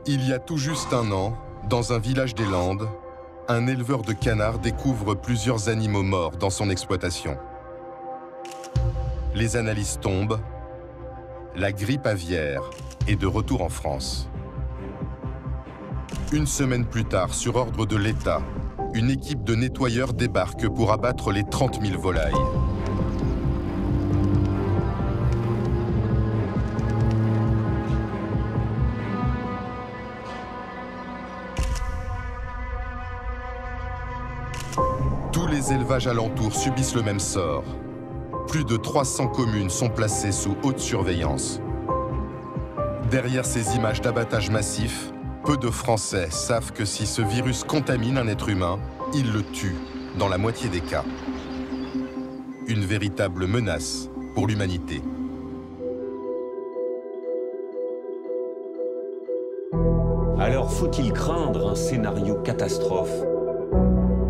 Il y a tout juste un an, dans un village des Landes, un éleveur de canards découvre plusieurs animaux morts dans son exploitation. Les analyses tombent, la grippe aviaire est de retour en France. Une semaine plus tard, sur ordre de l'État, une équipe de nettoyeurs débarque pour abattre les 30 000 volailles. Tous les élevages alentours subissent le même sort. Plus de 300 communes sont placées sous haute surveillance. Derrière ces images d'abattage massif, peu de Français savent que si ce virus contamine un être humain, il le tue dans la moitié des cas. Une véritable menace pour l'humanité. Alors faut-il craindre un scénario catastrophe?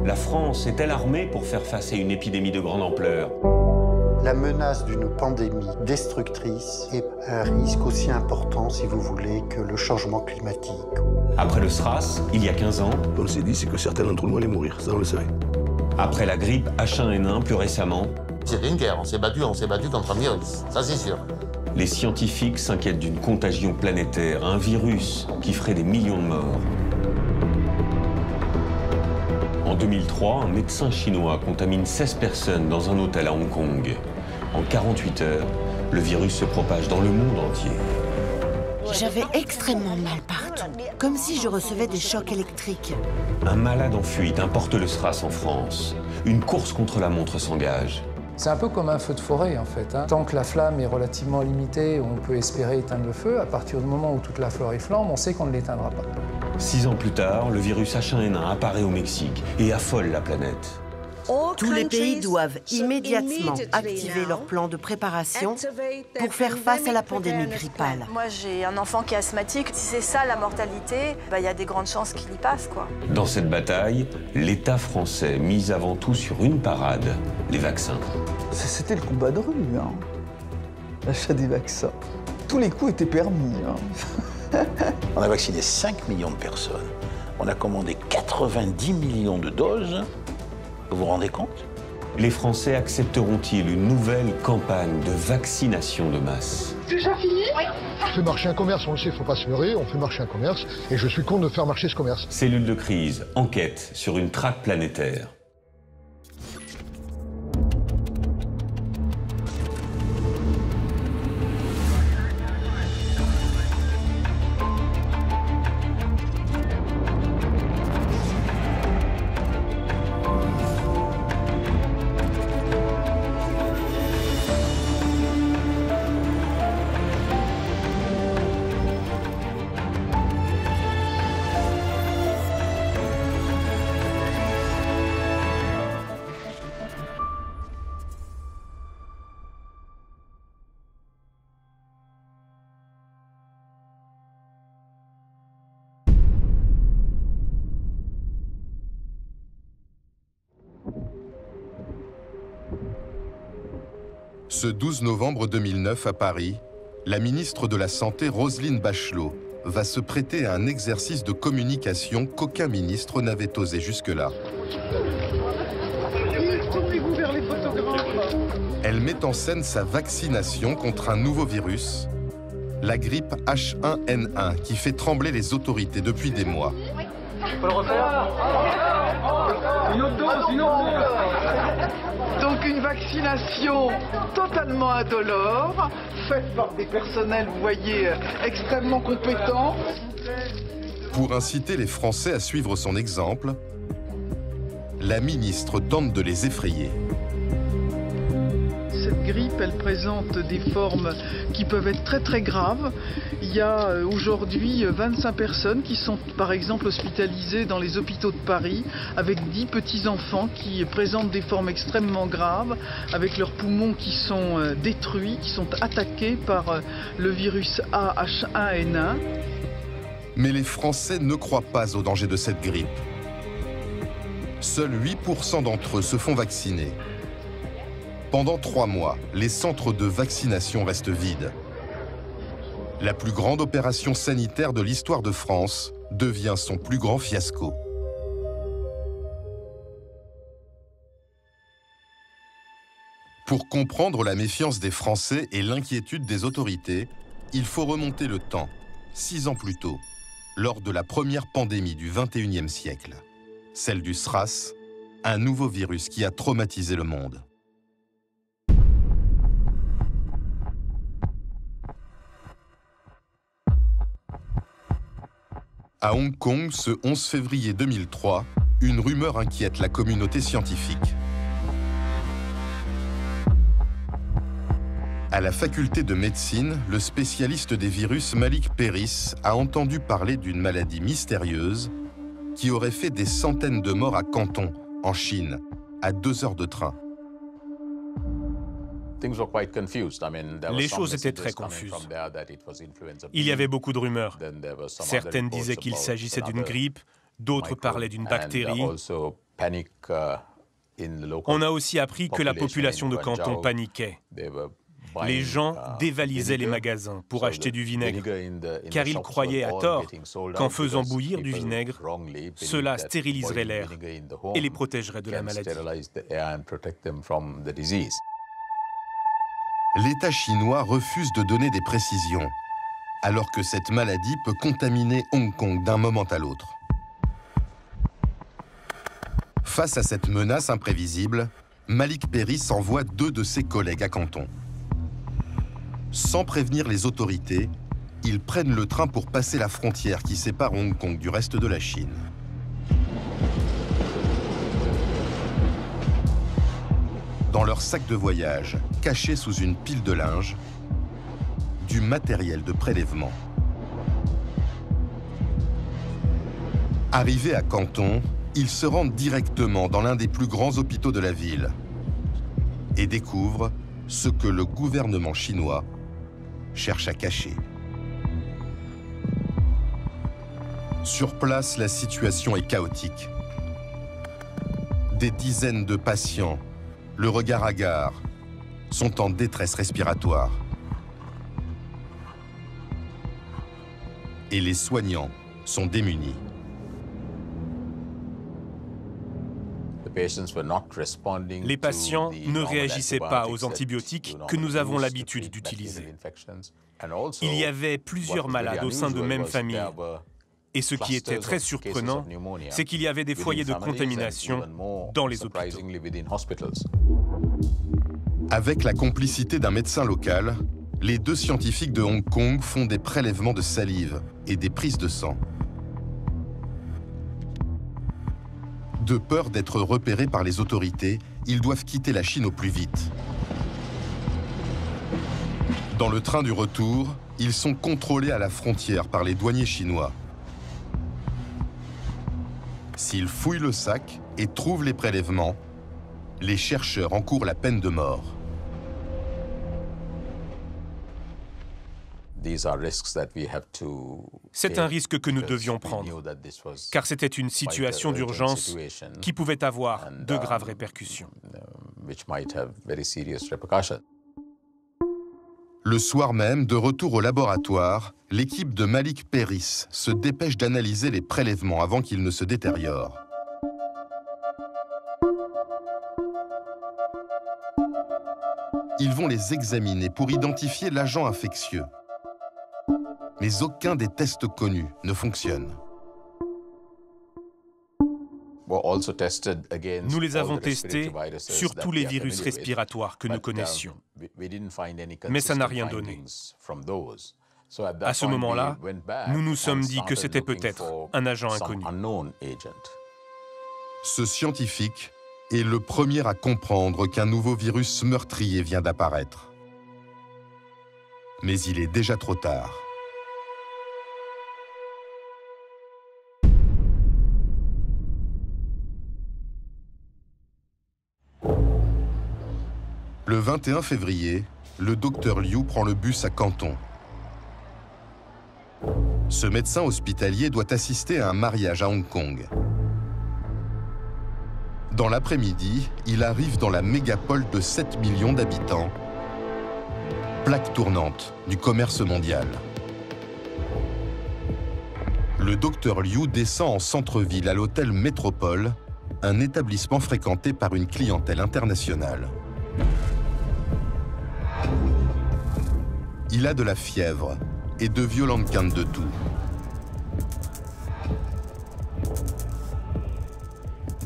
La France est-elle armée pour faire face à une épidémie de grande ampleur? La menace d'une pandémie destructrice est un risque aussi important, si vous voulez, que le changement climatique. Après le SRAS, il y a 15 ans. On s'est dit, c'est que certains d'entre nous allaient mourir, ça on le savait. Après la grippe H1N1 plus récemment. C'était une guerre, on s'est battu contre un virus, ça c'est sûr. Les scientifiques s'inquiètent d'une contagion planétaire, un virus qui ferait des millions de morts. En 2003, un médecin chinois contamine 16 personnes dans un hôtel à Hong Kong. En 48 heures, le virus se propage dans le monde entier. J'avais extrêmement mal partout, comme si je recevais des chocs électriques. Un malade en fuite importe le SRAS en France. Une course contre la montre s'engage. C'est un peu comme un feu de forêt, en fait. Tant que la flamme est relativement limitée, on peut espérer éteindre le feu. À partir du moment où toute la forêt flambe, on sait qu'on ne l'éteindra pas. 6 ans plus tard, le virus H1N1 apparaît au Mexique et affole la planète. Tous les pays doivent immédiatement activer leur plan de préparation pour faire face à la pandémie grippale. Moi, j'ai un enfant qui est asthmatique. Si c'est ça la mortalité, y a des grandes chances qu'il y passe, quoi. Dans cette bataille, l'État français mise avant tout sur une parade, les vaccins. C'était le combat de rue, hein. L'achat des vaccins. Tous les coups étaient permis, hein. On a vacciné 5 millions de personnes. On a commandé 90 millions de doses. Vous vous rendez compte? Les Français accepteront-ils une nouvelle campagne de vaccination de masse? Déjà fini? Oui. On fait marcher un commerce, on le sait, il ne faut pas se leurrer, on fait marcher un commerce, et je suis contre de faire marcher ce commerce. Cellule de crise, enquête sur une traque planétaire. Ce 12 novembre 2009 à Paris, la ministre de la Santé Roselyne Bachelot va se prêter à un exercice de communication qu'aucun ministre n'avait osé jusque-là. Tournez-vous vers les photographes. Elle met en scène sa vaccination contre un nouveau virus, la grippe H1N1, qui fait trembler les autorités depuis des mois. Faut le refaire. Une autre dose, une autre dose. Donc une vaccination totalement indolore, faite par des personnels, vous voyez, extrêmement compétents. Pour inciter les Français à suivre son exemple, la ministre tente de les effrayer. Cette grippe, elle présente des formes qui peuvent être très très graves. Il y a aujourd'hui 25 personnes qui sont par exemple hospitalisées dans les hôpitaux de Paris avec 10 petits-enfants qui présentent des formes extrêmement graves, avec leurs poumons qui sont détruits, qui sont attaqués par le virus H1N1. Mais les Français ne croient pas au danger de cette grippe. Seuls 8% d'entre eux se font vacciner. Pendant 3 mois, les centres de vaccination restent vides. La plus grande opération sanitaire de l'histoire de France devient son plus grand fiasco. Pour comprendre la méfiance des Français et l'inquiétude des autorités, il faut remonter le temps, 6 ans plus tôt, lors de la première pandémie du XXIe siècle, celle du SRAS, un nouveau virus qui a traumatisé le monde. À Hong Kong, ce 11 février 2003, une rumeur inquiète la communauté scientifique. À la faculté de médecine, le spécialiste des virus Malik Peiris a entendu parler d'une maladie mystérieuse qui aurait fait des centaines de morts à Canton, en Chine, à 2 heures de train. Les choses étaient très confuses. Il y avait beaucoup de rumeurs. Certaines disaient qu'il s'agissait d'une grippe, d'autres parlaient d'une bactérie. On a aussi appris que la population de Canton paniquait. Les gens dévalisaient les magasins pour acheter du vinaigre, car ils croyaient à tort qu'en faisant bouillir du vinaigre, cela stériliserait l'air et les protégerait de la maladie. L'État chinois refuse de donner des précisions, alors que cette maladie peut contaminer Hong Kong d'un moment à l'autre. Face à cette menace imprévisible, Malik Peiris envoie 2 de ses collègues à Canton. Sans prévenir les autorités, ils prennent le train pour passer la frontière qui sépare Hong Kong du reste de la Chine. Dans leur sac de voyage, caché sous une pile de linge, du matériel de prélèvement. Arrivés à Canton, ils se rendent directement dans l'un des plus grands hôpitaux de la ville et découvrent ce que le gouvernement chinois cherche à cacher. Sur place, la situation est chaotique. Des dizaines de patients, le regard hagard, sont en détresse respiratoire. Et les soignants sont démunis. Les patients ne réagissaient pas aux antibiotiques que nous avons l'habitude d'utiliser. Il y avait plusieurs malades au sein de même famille. Et ce qui était très surprenant, c'est qu'il y avait des foyers de contamination dans les hôpitaux. Avec la complicité d'un médecin local, les 2 scientifiques de Hong Kong font des prélèvements de salive et des prises de sang. De peur d'être repérés par les autorités, ils doivent quitter la Chine au plus vite. Dans le train du retour, ils sont contrôlés à la frontière par les douaniers chinois. S'ils fouillent le sac et trouvent les prélèvements, les chercheurs encourent la peine de mort. C'est un risque que nous devions prendre, car c'était une situation d'urgence qui pouvait avoir de graves répercussions. Le soir même, de retour au laboratoire, l'équipe de Malik Peiris se dépêche d'analyser les prélèvements avant qu'ils ne se détériorent. Ils vont les examiner pour identifier l'agent infectieux. Mais aucun des tests connus ne fonctionne. Nous les avons testés sur tous les virus respiratoires que nous connaissions. Mais ça n'a rien donné. À ce moment-là, nous nous sommes dit que c'était peut-être un agent inconnu. Ce scientifique est le premier à comprendre qu'un nouveau virus meurtrier vient d'apparaître. Mais il est déjà trop tard. Le 21 février, le docteur Liu prend le bus à Canton. Ce médecin hospitalier doit assister à un mariage à Hong Kong. Dans l'après-midi, il arrive dans la mégapole de 7 millions d'habitants, plaque tournante du commerce mondial. Le docteur Liu descend en centre-ville à l'hôtel Métropole, un établissement fréquenté par une clientèle internationale. Il a de la fièvre et de violentes quintes de toux.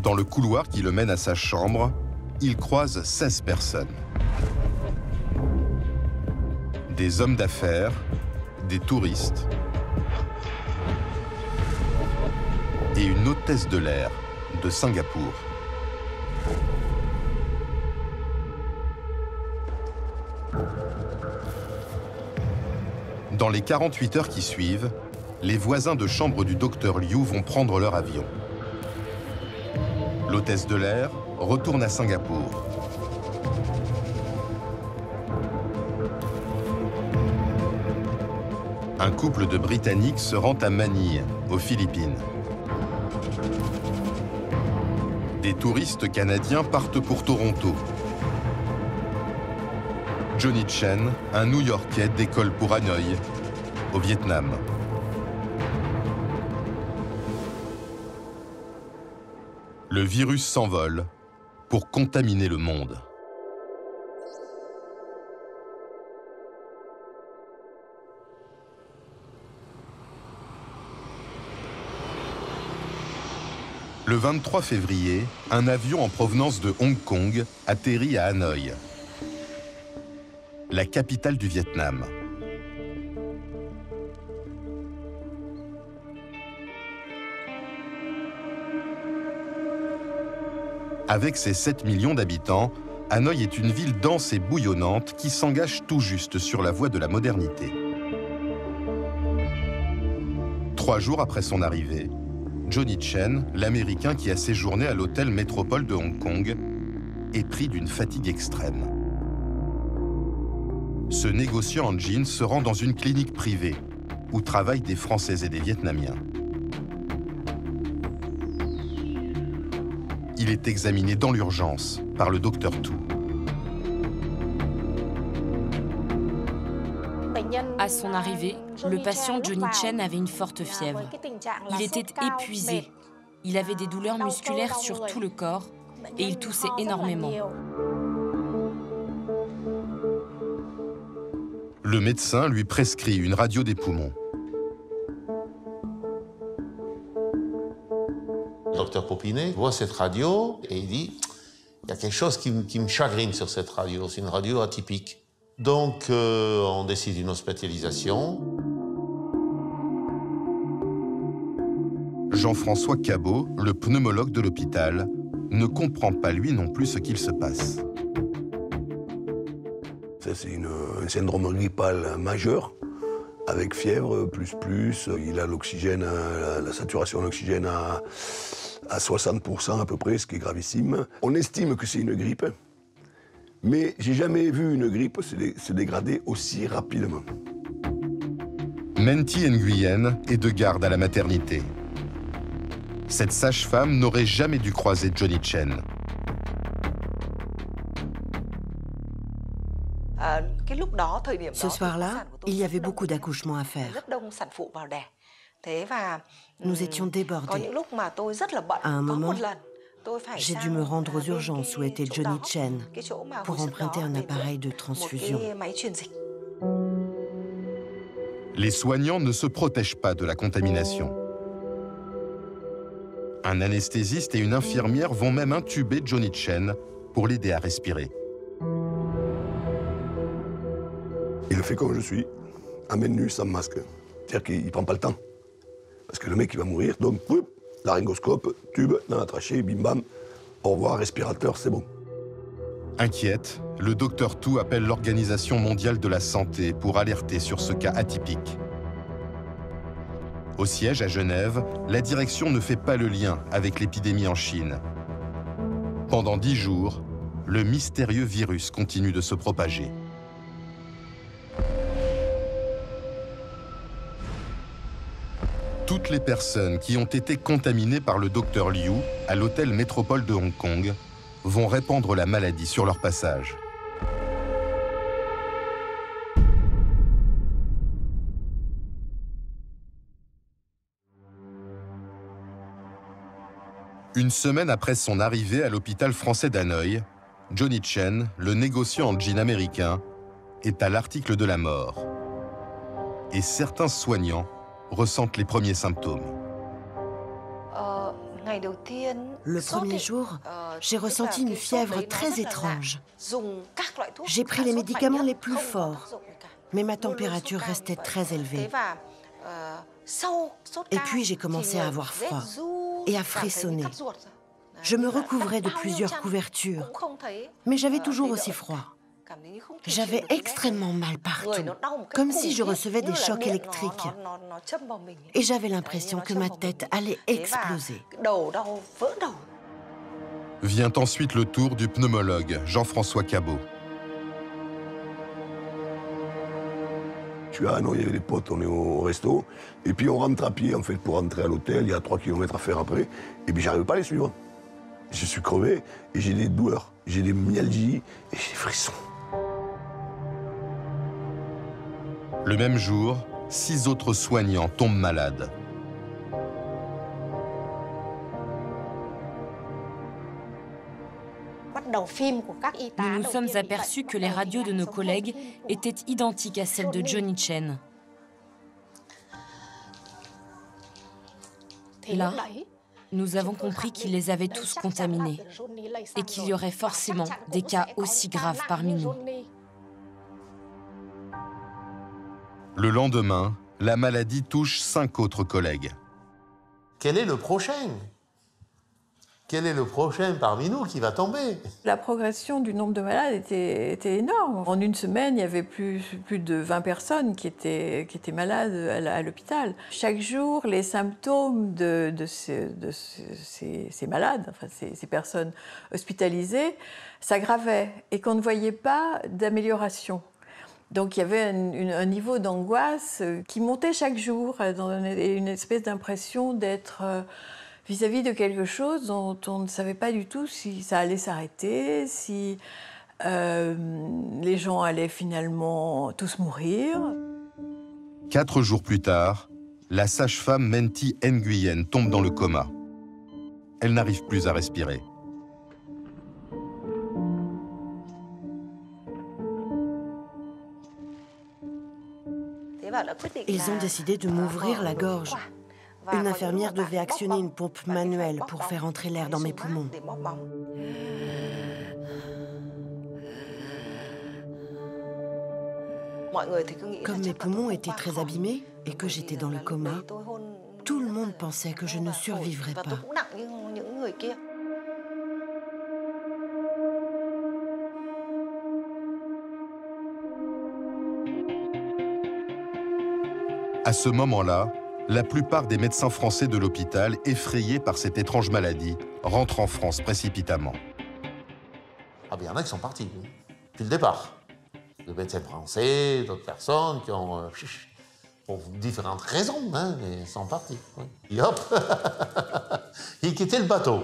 Dans le couloir qui le mène à sa chambre, il croise 16 personnes. Des hommes d'affaires, des touristes et une hôtesse de l'air de Singapour. Dans les 48 heures qui suivent, les voisins de chambre du docteur Liu vont prendre leur avion. L'hôtesse de l'air retourne à Singapour. Un couple de Britanniques se rend à Manille, aux Philippines. Des touristes canadiens partent pour Toronto. Johnny Chen, un New-Yorkais, décolle pour Hanoï, au Vietnam. Le virus s'envole pour contaminer le monde. Le 23 février, un avion en provenance de Hong Kong atterrit à Hanoï, la capitale du Vietnam. Avec ses 7 millions d'habitants, Hanoï est une ville dense et bouillonnante qui s'engage tout juste sur la voie de la modernité. 3 jours après son arrivée, Johnny Chen, l'Américain qui a séjourné à l'hôtel Métropole de Hong Kong, est pris d'une fatigue extrême. Ce négociant en jeans se rend dans une clinique privée où travaillent des Français et des Vietnamiens. Il est examiné dans l'urgence par le docteur Tu. À son arrivée, le patient Johnny Chen avait une forte fièvre. Il était épuisé. Il avait des douleurs musculaires sur tout le corps et il toussait énormément. Le médecin lui prescrit une radio des poumons. Le docteur Popinet voit cette radio et il dit « Il y a quelque chose qui me chagrine sur cette radio, c'est une radio atypique ». Donc, on décide une hospitalisation. Jean-François Cabot, le pneumologue de l'hôpital, ne comprend pas lui non plus ce qu'il se passe. C'est un syndrome grippal majeur, avec fièvre, il a l'oxygène, la saturation d'oxygène à 60% à peu près, ce qui est gravissime. On estime que c'est une grippe, mais j'ai jamais vu une grippe se dégrader aussi rapidement. Menti Nguyen est de garde à la maternité. Cette sage-femme n'aurait jamais dû croiser Johnny Chen. Ce soir-là, il y avait beaucoup d'accouchements à faire. Nous étions débordés. À un moment, j'ai dû me rendre aux urgences où était Johnny Chen pour emprunter un appareil de transfusion. Les soignants ne se protègent pas de la contamination. Un anesthésiste et une infirmière vont même intuber Johnny Chen pour l'aider à respirer. Il le fait comme je suis, à main nue, sans masque. C'est-à-dire qu'il ne prend pas le temps. Parce que le mec, il va mourir, donc, laryngoscope, tube dans la trachée, bim bam, au revoir, respirateur, c'est bon. Inquiète, le docteur Tu appelle l'Organisation mondiale de la santé pour alerter sur ce cas atypique. Au siège à Genève, la direction ne fait pas le lien avec l'épidémie en Chine. Pendant 10 jours, le mystérieux virus continue de se propager. Toutes les personnes qui ont été contaminées par le docteur Liu à l'hôtel Métropole de Hong Kong vont répandre la maladie sur leur passage. Une semaine après son arrivée à l'hôpital français d'Hanoï, Johnny Chen, le négociant en jean américain, est à l'article de la mort. Et certains soignants ressentent les premiers symptômes. Le premier jour, j'ai ressenti une fièvre très étrange. J'ai pris les médicaments les plus forts, mais ma température restait très élevée. Et puis j'ai commencé à avoir froid et à frissonner. Je me recouvrais de plusieurs couvertures, mais j'avais toujours aussi froid. J'avais extrêmement mal partout, comme si je recevais des chocs électriques. Et j'avais l'impression que ma tête allait exploser. Vient ensuite le tour du pneumologue Jean-François Cabot. Je suis à Hanoï avec les potes, on est au resto, et puis on rentre à pied en fait pour rentrer à l'hôtel, il y a 3 km à faire après, et puis j'arrive pas à les suivre. Je suis crevé et j'ai des douleurs, j'ai des myalgies et j'ai des frissons. Le même jour, 6 autres soignants tombent malades. Nous nous sommes aperçus que les radios de nos collègues étaient identiques à celles de Johnny Chen. Là, nous avons compris qu'ils les avaient tous contaminés et qu'il y aurait forcément des cas aussi graves parmi nous. Le lendemain, la maladie touche 5 autres collègues. Quel est le prochain? Quel est le prochain parmi nous qui va tomber? La progression du nombre de malades était énorme. En une semaine, il y avait plus de 20 personnes qui étaient malades à l'hôpital. Chaque jour, les symptômes de ces malades, enfin ces personnes hospitalisées, s'aggravaient et qu'on ne voyait pas d'amélioration. Donc il y avait un niveau d'angoisse qui montait chaque jour, et une espèce d'impression d'être vis-à-vis de quelque chose dont on ne savait pas du tout si ça allait s'arrêter, si les gens allaient finalement tous mourir. 4 jours plus tard, la sage-femme Menti Nguyen tombe dans le coma. Elle n'arrive plus à respirer. Ils ont décidé de m'ouvrir la gorge. Une infirmière devait actionner une pompe manuelle pour faire entrer l'air dans mes poumons. Comme mes poumons étaient très abîmés et que j'étais dans le coma, tout le monde pensait que je ne survivrais pas. À ce moment-là, la plupart des médecins français de l'hôpital, effrayés par cette étrange maladie, rentrent en France précipitamment. Ah bien, il y en a qui sont partis, depuis le départ. Les médecins français, d'autres personnes qui ont, pour différentes raisons, mais sont partis. Oui. Et hop, ils quittaient le bateau.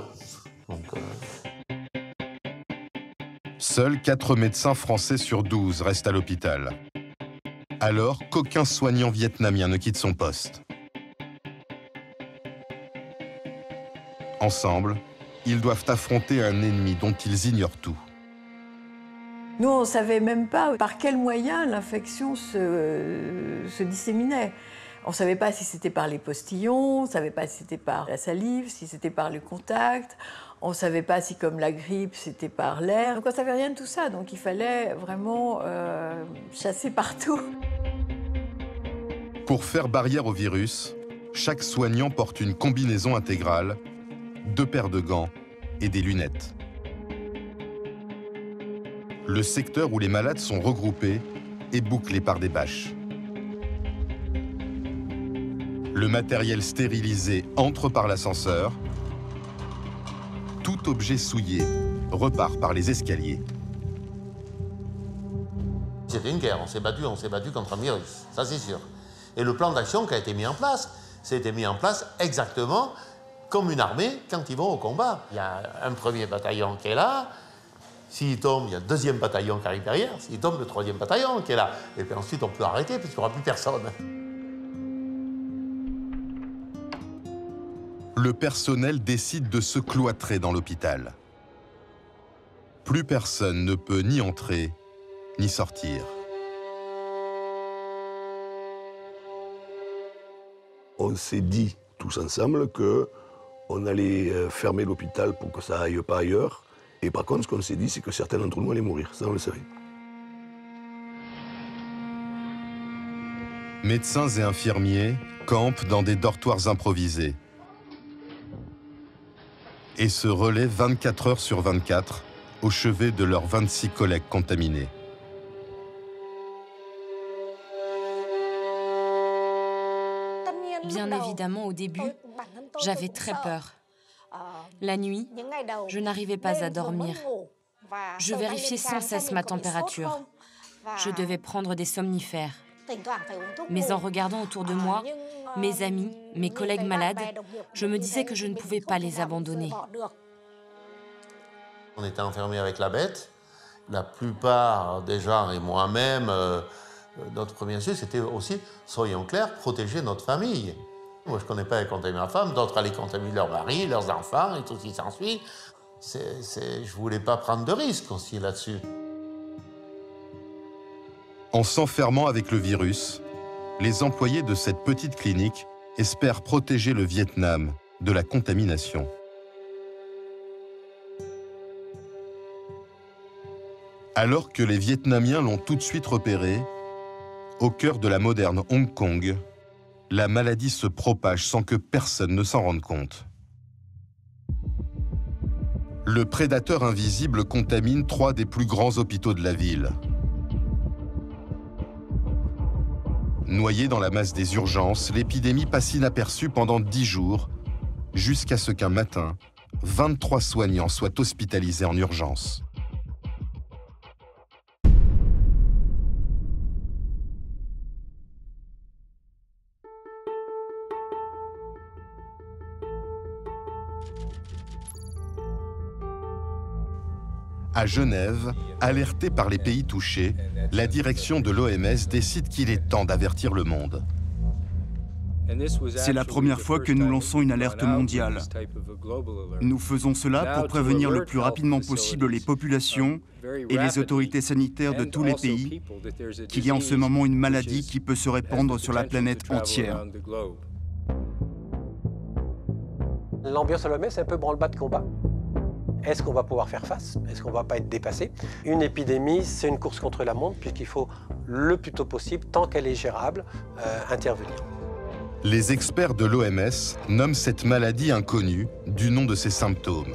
Donc, Seuls 4 médecins français sur 12 restent à l'hôpital. Alors qu'aucun soignant vietnamien ne quitte son poste. Ensemble, ils doivent affronter un ennemi dont ils ignorent tout. Nous, on ne savait même pas par quels moyens l'infection se disséminait. On ne savait pas si c'était par les postillons, on ne savait pas si c'était par la salive, si c'était par le contact. On ne savait pas si, comme la grippe, c'était par l'air. Donc on ne savait rien de tout ça, donc il fallait vraiment chasser partout. Pour faire barrière au virus, chaque soignant porte une combinaison intégrale, 2 paires de gants et des lunettes. Le secteur où les malades sont regroupés est bouclé par des bâches. Le matériel stérilisé entre par l'ascenseur. Tout objet souillé repart par les escaliers. C'était une guerre, on s'est battu contre un virus, ça c'est sûr. Et le plan d'action qui a été mis en place, c'était mis en place exactement comme une armée quand ils vont au combat. Il y a un premier bataillon qui est là, s'il tombe, il y a le 2e bataillon qui arrive derrière, s'il tombe, le 3e bataillon qui est là. Et puis ensuite, on peut arrêter puisqu'il n'y aura plus personne. le personnel décide de se cloîtrer dans l'hôpital. Plus personne ne peut ni entrer, ni sortir. On s'est dit tous ensemble qu'on allait fermer l'hôpital pour que ça aille pas ailleurs. Et par contre, ce qu'on s'est dit, c'est que certains d'entre nous allaient mourir. Ça, on le savait. Médecins et infirmiers campent dans des dortoirs improvisés et se relaient 24 heures sur 24 au chevet de leurs 26 collègues contaminés. Bien évidemment, au début, j'avais très peur. La nuit, je n'arrivais pas à dormir. Je vérifiais sans cesse ma température. Je devais prendre des somnifères. Mais en regardant autour de moi, mes amis, mes collègues malades, je me disais que je ne pouvais pas les abandonner. On était enfermés avec la bête. La plupart des gens, et moi-même, notre premier instinct, c'était aussi, soyons clairs, protéger notre famille. Moi, je ne connais pas contaminer ma femme, d'autres allaient contaminer leur mari, leurs enfants, et tout ce qui s'ensuit. Je ne voulais pas prendre de risques aussi là-dessus. En s'enfermant avec le virus, les employés de cette petite clinique espèrent protéger le Vietnam de la contamination. Alors que les Vietnamiens l'ont tout de suite repéré, au cœur de la moderne Hong Kong, la maladie se propage sans que personne ne s'en rende compte. Le prédateur invisible contamine 3 des plus grands hôpitaux de la ville. Noyée dans la masse des urgences, l'épidémie passe inaperçue pendant 10 jours, jusqu'à ce qu'un matin, 23 soignants soient hospitalisés en urgence. À Genève, alertée par les pays touchés, la direction de l'OMS décide qu'il est temps d'avertir le monde. C'est la première fois que nous lançons une alerte mondiale. Nous faisons cela pour prévenir le plus rapidement possible les populations et les autorités sanitaires de tous les pays qu'il y a en ce moment une maladie qui peut se répandre sur la planète entière. L'ambiance à l'OMS, c'est un peu branle-bas de combat. Est-ce qu'on va pouvoir faire face? Est-ce qu'on ne va pas être dépassé? Une épidémie, c'est une course contre la montre, puisqu'il faut le plus tôt possible, tant qu'elle est gérable, intervenir. Les experts de l'OMS nomment cette maladie inconnue du nom de ses symptômes.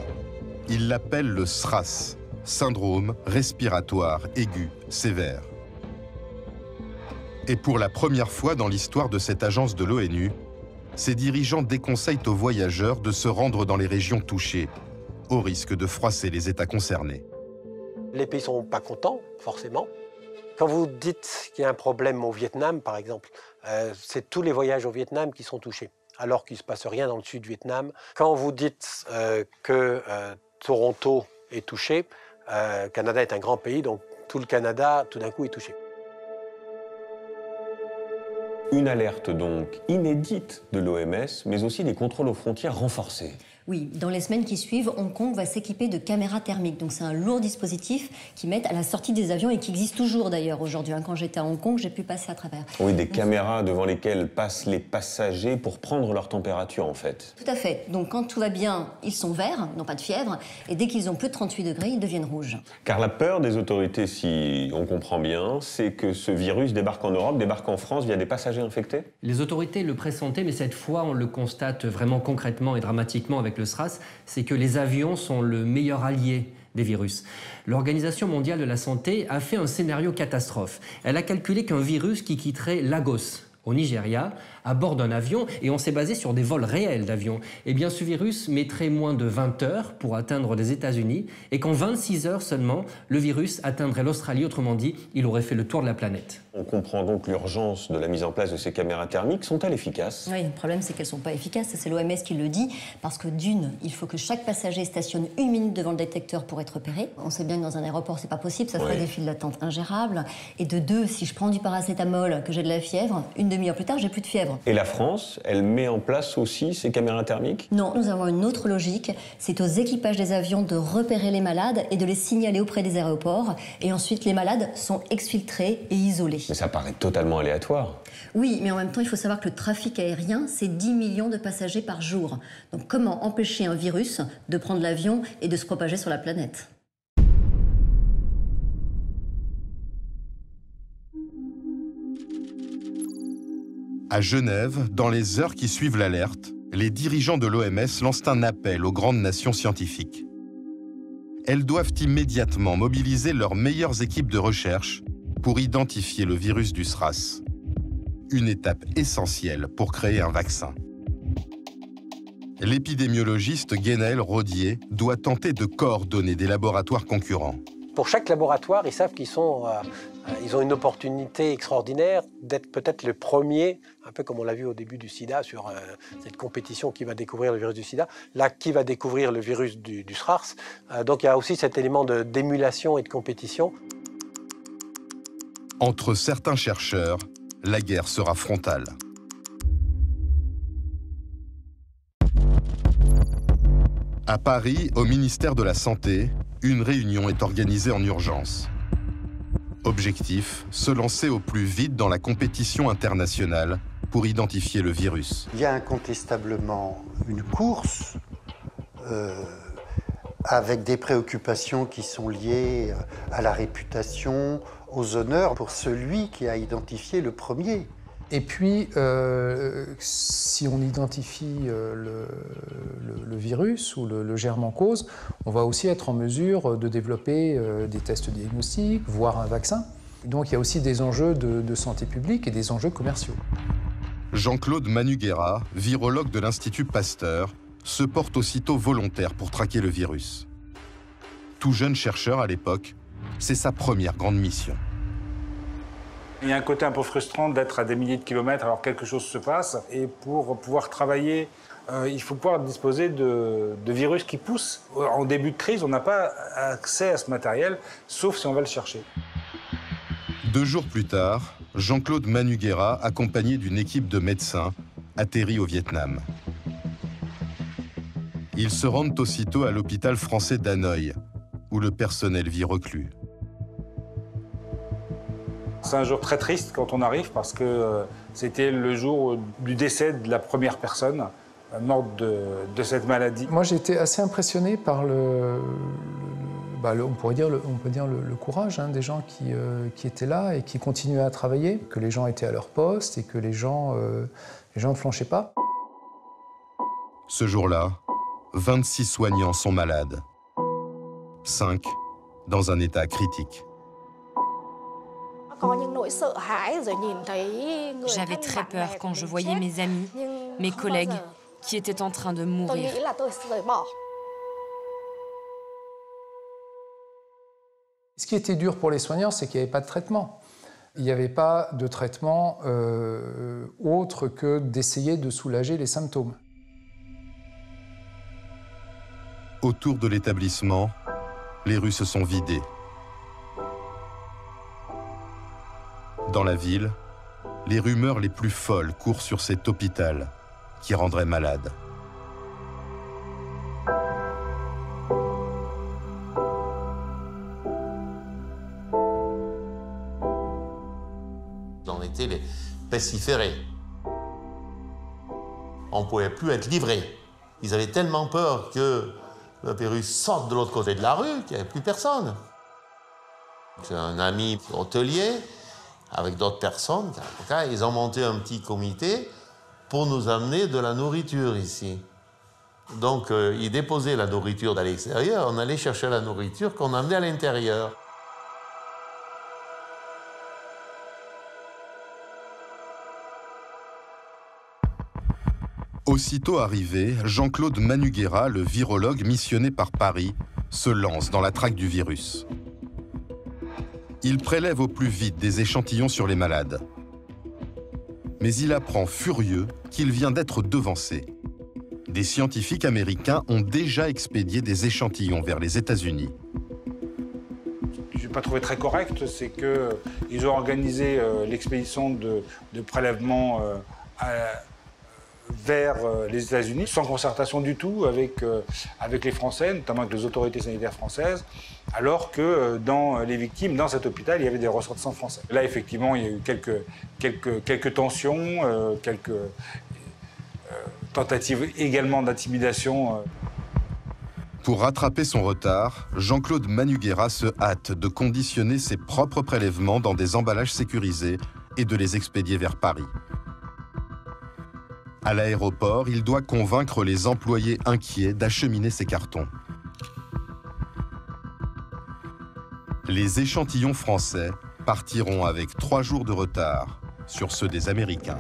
Ils l'appellent le SRAS, syndrome respiratoire aigu sévère. Et pour la première fois dans l'histoire de cette agence de l'ONU, ses dirigeants déconseillent aux voyageurs de se rendre dans les régions touchées, au risque de froisser les États concernés. Les pays ne sont pas contents, forcément. Quand vous dites qu'il y a un problème au Vietnam, par exemple, c'est tous les voyages au Vietnam qui sont touchés, alors qu'il ne se passe rien dans le sud du Vietnam. Quand vous dites que Toronto est touché, Canada est un grand pays, donc tout le Canada, tout d'un coup, est touché. Une alerte donc inédite de l'OMS, mais aussi des contrôles aux frontières renforcés. Oui, dans les semaines qui suivent, Hong Kong va s'équiper de caméras thermiques. Donc c'est un lourd dispositif qu'ils mettent à la sortie des avions et qui existe toujours d'ailleurs aujourd'hui. Quand j'étais à Hong Kong, j'ai pu passer à travers. Oui, des caméras devant lesquelles passent les passagers pour prendre leur température en fait. Tout à fait. Donc quand tout va bien, ils sont verts, n'ont pas de fièvre. Et dès qu'ils ont plus de 38 degrés, ils deviennent rouges. Car la peur des autorités, si on comprend bien, c'est que ce virus débarque en Europe, débarque en France via des passagers infectés. Les autorités le pressentaient, mais cette fois, on le constate vraiment concrètement et dramatiquement avec le SRAS, c'est que les avions sont le meilleur allié des virus. L'Organisation mondiale de la santé a fait un scénario catastrophe. Elle a calculé qu'un virus qui quitterait Lagos, au Nigeria, à bord d'un avion, et on s'est basé sur des vols réels d'avions, eh bien ce virus mettrait moins de 20 heures pour atteindre les États-Unis, et qu'en 26 heures seulement, le virus atteindrait l'Australie, autrement dit, il aurait fait le tour de la planète. On comprend donc l'urgence de la mise en place de ces caméras thermiques. Sont-elles efficaces? Oui, le problème, c'est qu'elles ne sont pas efficaces. C'est l'OMS qui le dit. Parce que d'une, il faut que chaque passager stationne 1 minute devant le détecteur pour être repéré. On sait bien que dans un aéroport, c'est pas possible. Ça ferait des files d'attente ingérables. Et de deux, si je prends du paracétamol, que j'ai de la fièvre, une demi-heure plus tard, j'ai plus de fièvre. Et la France, elle met en place aussi ces caméras thermiques? Non, nous avons une autre logique. C'est aux équipages des avions de repérer les malades et de les signaler auprès des aéroports. Et ensuite, les malades sont exfiltrés et isolés. Mais ça paraît totalement aléatoire. Oui, mais en même temps, il faut savoir que le trafic aérien, c'est 10 millions de passagers par jour. Donc comment empêcher un virus de prendre l'avion et de se propager sur la planète? À Genève, dans les heures qui suivent l'alerte, les dirigeants de l'OMS lancent un appel aux grandes nations scientifiques. Elles doivent immédiatement mobiliser leurs meilleures équipes de recherche pour identifier le virus du SRAS. Une étape essentielle pour créer un vaccin. L'épidémiologiste Guénel Rodier doit tenter de coordonner des laboratoires concurrents. Pour chaque laboratoire, ils savent qu'ils ont une opportunité extraordinaire d'être peut-être le premier, un peu comme on l'a vu au début du sida, sur cette compétition qui va découvrir le virus du sida, là, qui va découvrir le virus du SRAS. Donc il y a aussi cet élément d'émulation et de compétition. Entre certains chercheurs, la guerre sera frontale. À Paris, au ministère de la Santé, une réunion est organisée en urgence. Objectif, se lancer au plus vite dans la compétition internationale pour identifier le virus. Il y a incontestablement une course avec des préoccupations qui sont liées à la réputation, aux honneurs pour celui qui a identifié le premier. Et puis, si on identifie le virus ou le germe en cause, on va aussi être en mesure de développer des tests diagnostiques, voire un vaccin. Donc il y a aussi des enjeux de santé publique et des enjeux commerciaux. Jean-Claude Manuguera, virologue de l'Institut Pasteur, se porte aussitôt volontaire pour traquer le virus. Tout jeune chercheur à l'époque, c'est sa première grande mission. Il y a un côté un peu frustrant d'être à des milliers de kilomètres alors que quelque chose se passe. Et pour pouvoir travailler, il faut pouvoir disposer de virus qui poussent. En début de crise, on n'a pas accès à ce matériel, sauf si on va le chercher. 2 jours plus tard, Jean-Claude Manuguera, accompagné d'une équipe de médecins, atterrit au Vietnam. Ils se rendent aussitôt à l'hôpital français d'Hanoï, où le personnel vit reclus. C'est un jour très triste quand on arrive parce que c'était le jour du décès de la première personne morte de cette maladie. Moi, j'ai été assez impressionné par on peut dire le courage des gens qui étaient là et qui continuaient à travailler, que les gens étaient à leur poste et que les gens ne flanchaient pas. Ce jour-là, 26 soignants sont malades. 5 dans un état critique. J'avais très peur quand je voyais mes amis, mes collègues, qui étaient en train de mourir. Ce qui était dur pour les soignants, c'est qu'il n'y avait pas de traitement. Il n'y avait pas de traitement autre que d'essayer de soulager les symptômes. Autour de l'établissement, les rues se sont vidées. Dans la ville, les rumeurs les plus folles courent sur cet hôpital qui rendrait malade. On était les pestiférés. On ne pouvait plus être livrés. Ils avaient tellement peur que le virus sorte de l'autre côté de la rue qu'il n'y avait plus personne. J'ai un ami hôtelier, avec d'autres personnes, ils ont monté un petit comité pour nous amener de la nourriture ici. Donc, ils déposaient la nourriture à l'extérieur, on allait chercher la nourriture qu'on amenait à l'intérieur. Aussitôt arrivé, Jean-Claude Manuguera, le virologue missionné par Paris, se lance dans la traque du virus. Il prélève au plus vite des échantillons sur les malades. Mais il apprend furieux qu'il vient d'être devancé. Des scientifiques américains ont déjà expédié des échantillons vers les États-Unis. Ce que je n'ai pas trouvé très correct, c'est qu'ils ont organisé l'expédition de prélèvement vers les États-Unis, sans concertation du tout avec les Français, notamment avec les autorités sanitaires françaises, alors que dans les victimes, dans cet hôpital, il y avait des ressortissants français. Là, effectivement, il y a eu quelques tensions, quelques tentatives également d'intimidation. Pour rattraper son retard, Jean-Claude Manuguera se hâte de conditionner ses propres prélèvements dans des emballages sécurisés et de les expédier vers Paris. À l'aéroport, il doit convaincre les employés inquiets d'acheminer ces cartons. Les échantillons français partiront avec 3 jours de retard sur ceux des Américains.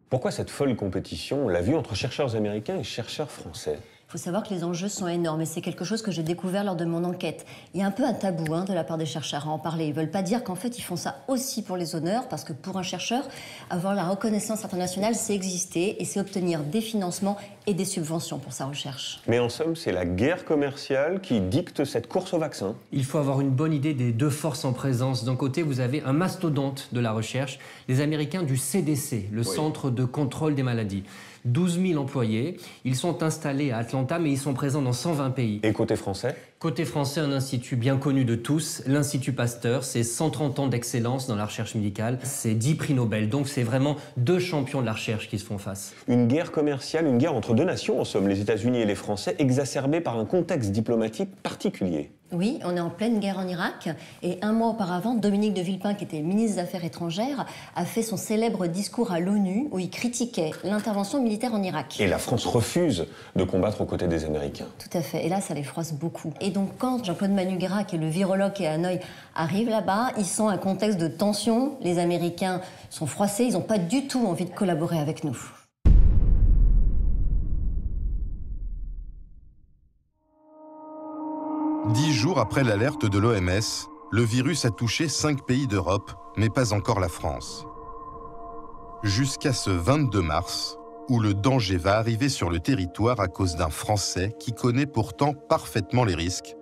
Pourquoi cette folle compétition, on l'a vu, entre chercheurs américains et chercheurs français? Il faut savoir que les enjeux sont énormes et c'est quelque chose que j'ai découvert lors de mon enquête. Il y a un peu un tabou de la part des chercheurs à en parler. Ils ne veulent pas dire qu'en fait ils font ça aussi pour les honneurs, parce que pour un chercheur, avoir la reconnaissance internationale, c'est exister et c'est obtenir des financements et des subventions pour sa recherche. Mais en somme, c'est la guerre commerciale qui dicte cette course au vaccin. Il faut avoir une bonne idée des deux forces en présence. D'un côté, vous avez un mastodonte de la recherche, les Américains du CDC, le Centre de contrôle des maladies. 12 000 employés, ils sont installés à Atlanta, mais ils sont présents dans 120 pays. Et côté français? Côté français, un institut bien connu de tous, l'Institut Pasteur. C'est 130 ans d'excellence dans la recherche médicale. C'est 10 prix Nobel. Donc c'est vraiment 2 champions de la recherche qui se font face. Une guerre commerciale, une guerre entre 2 nations, en somme, les États-Unis et les Français, exacerbée par un contexte diplomatique particulier. Oui, on est en pleine guerre en Irak. Et un mois auparavant, Dominique de Villepin, qui était ministre des Affaires étrangères, a fait son célèbre discours à l'ONU où il critiquait l'intervention militaire en Irak. Et la France refuse de combattre aux côtés des Américains. Tout à fait. Et là, ça les froisse beaucoup. Et donc, quand Jean-Claude Manuguera, qui est le virologue qui est à Hanoï, arrive là-bas, ils sont un contexte de tension. Les Américains sont froissés. Ils n'ont pas du tout envie de collaborer avec nous. Dix jours après l'alerte de l'OMS, le virus a touché 5 pays d'Europe, mais pas encore la France. Jusqu'à ce 22 mars, où le danger va arriver sur le territoire à cause d'un Français qui connaît pourtant parfaitement les risques,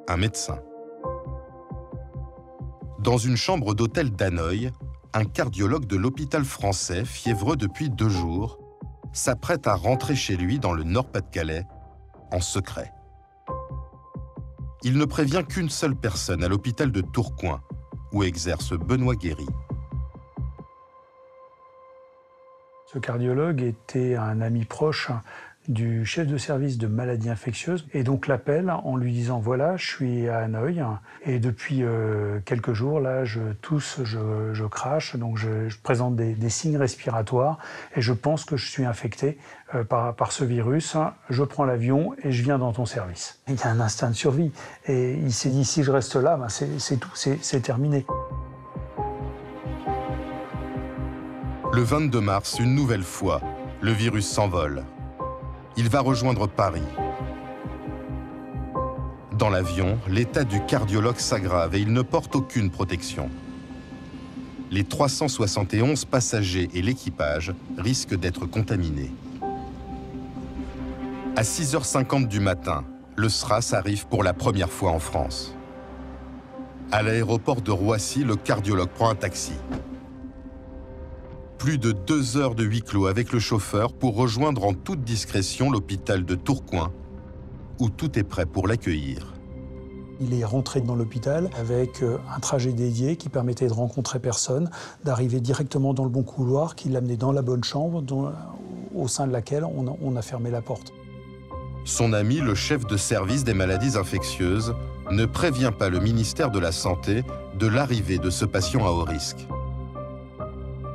un médecin. Dans une chambre d'hôtel d'Hanoï, un cardiologue de l'hôpital français, fiévreux depuis 2 jours, s'apprête à rentrer chez lui dans le Nord-Pas-de-Calais, en secret. Il ne prévient qu'une seule personne à l'hôpital de Tourcoing, où exerce Benoît Guéry. Ce cardiologue était un ami proche du chef de service de maladies infectieuses et donc l'appelle en lui disant « Voilà, je suis à Hanoï et depuis quelques jours, là, je tousse, je crache, donc je présente des signes respiratoires et je pense que je suis infecté par ce virus. Je prends l'avion et je viens dans ton service. » Il y a un instinct de survie et il s'est dit « Si je reste là, ben c'est tout, c'est terminé. » Le 22 mars, une nouvelle fois, le virus s'envole. Il va rejoindre Paris. Dans l'avion, l'état du cardiologue s'aggrave et il ne porte aucune protection. Les 371 passagers et l'équipage risquent d'être contaminés. À 6h50 du matin, le SRAS arrive pour la première fois en France. À l'aéroport de Roissy, le cardiologue prend un taxi. Plus de 2 heures de huis clos avec le chauffeur pour rejoindre en toute discrétion l'hôpital de Tourcoing, où tout est prêt pour l'accueillir. Il est rentré dans l'hôpital avec un trajet dédié qui permettait de rencontrer personne, d'arriver directement dans le bon couloir, qui l'amenait dans la bonne chambre, au sein de laquelle on a fermé la porte. Son ami, le chef de service des maladies infectieuses, ne prévient pas le ministère de la Santé de l'arrivée de ce patient à haut risque.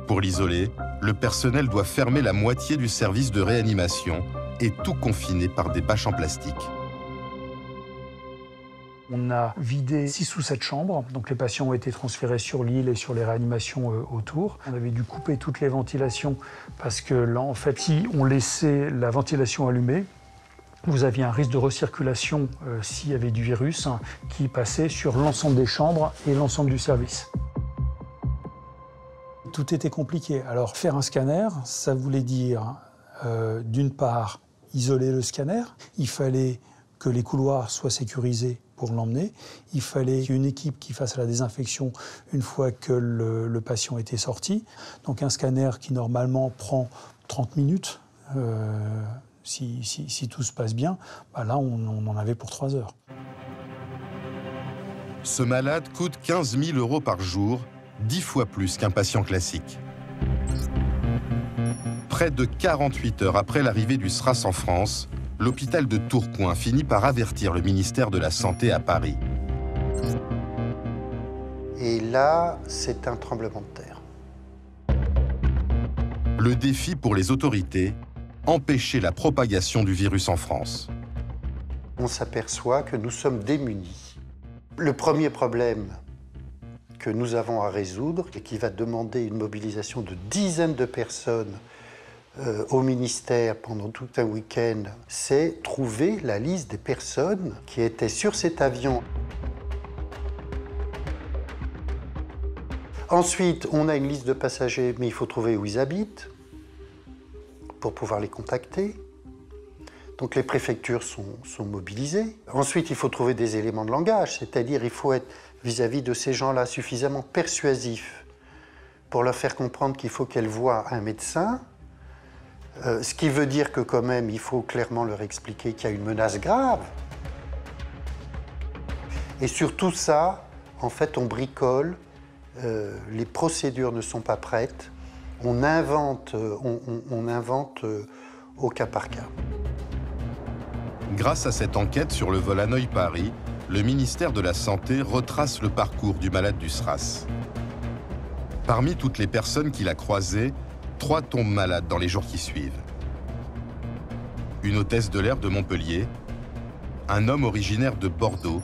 Pour l'isoler, le personnel doit fermer la moitié du service de réanimation et tout confiner par des bâches en plastique. On a vidé 6 ou 7 chambres, donc les patients ont été transférés sur l'île et sur les réanimations autour. On avait dû couper toutes les ventilations parce que là, en fait, si on laissait la ventilation allumée, vous aviez un risque de recirculation s'il y avait du virus qui passait sur l'ensemble des chambres et l'ensemble du service. Tout était compliqué. Alors faire un scanner, ça voulait dire d'une part isoler le scanner, il fallait que les couloirs soient sécurisés pour l'emmener, il fallait qu'il y ait une équipe qui fasse la désinfection une fois que le patient était sorti. Donc un scanner qui normalement prend 30 minutes, si tout se passe bien, bah là on en avait pour 3 heures. Ce malade coûte 15 000 € par jour, 10 fois plus qu'un patient classique. Près de 48 heures après l'arrivée du SRAS en France, l'hôpital de Tourcoing finit par avertir le ministère de la Santé à Paris. Et là, c'est un tremblement de terre. Le défi pour les autorités, empêcher la propagation du virus en France. On s'aperçoit que nous sommes démunis. Le premier problème que nous avons à résoudre et qui va demander une mobilisation de dizaines de personnes au ministère pendant tout un week-end, c'est trouver la liste des personnes qui étaient sur cet avion. Ensuite, on a une liste de passagers, mais il faut trouver où ils habitent pour pouvoir les contacter. Donc les préfectures sont mobilisées. Ensuite, il faut trouver des éléments de langage, c'est-à-dire il faut être vis-à-vis de ces gens-là suffisamment persuasif pour leur faire comprendre qu'il faut qu'elles voient un médecin, ce qui veut dire que quand même, il faut clairement leur expliquer qu'il y a une menace grave. Et sur tout ça, en fait, on bricole, les procédures ne sont pas prêtes, on invente au cas par cas. Grâce à cette enquête sur le vol Hanoï-Paris, le ministère de la Santé retrace le parcours du malade du SRAS. Parmi toutes les personnes qu'il a croisées, 3 tombent malades dans les jours qui suivent. Une hôtesse de l'air de Montpellier, un homme originaire de Bordeaux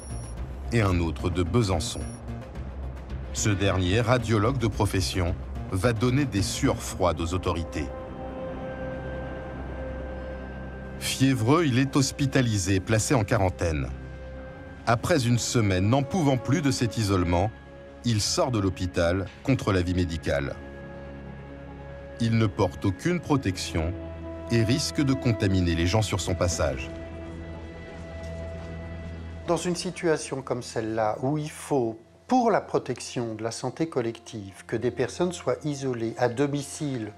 et un autre de Besançon. Ce dernier, radiologue de profession, va donner des sueurs froides aux autorités. Fiévreux, il est hospitalisé, placé en quarantaine. Après une semaine, n'en pouvant plus de cet isolement, il sort de l'hôpital contre l'avis médical. Il ne porte aucune protection et risque de contaminer les gens sur son passage. Dans une situation comme celle-là, où il faut, pour la protection de la santé collective, que des personnes soient isolées à domicile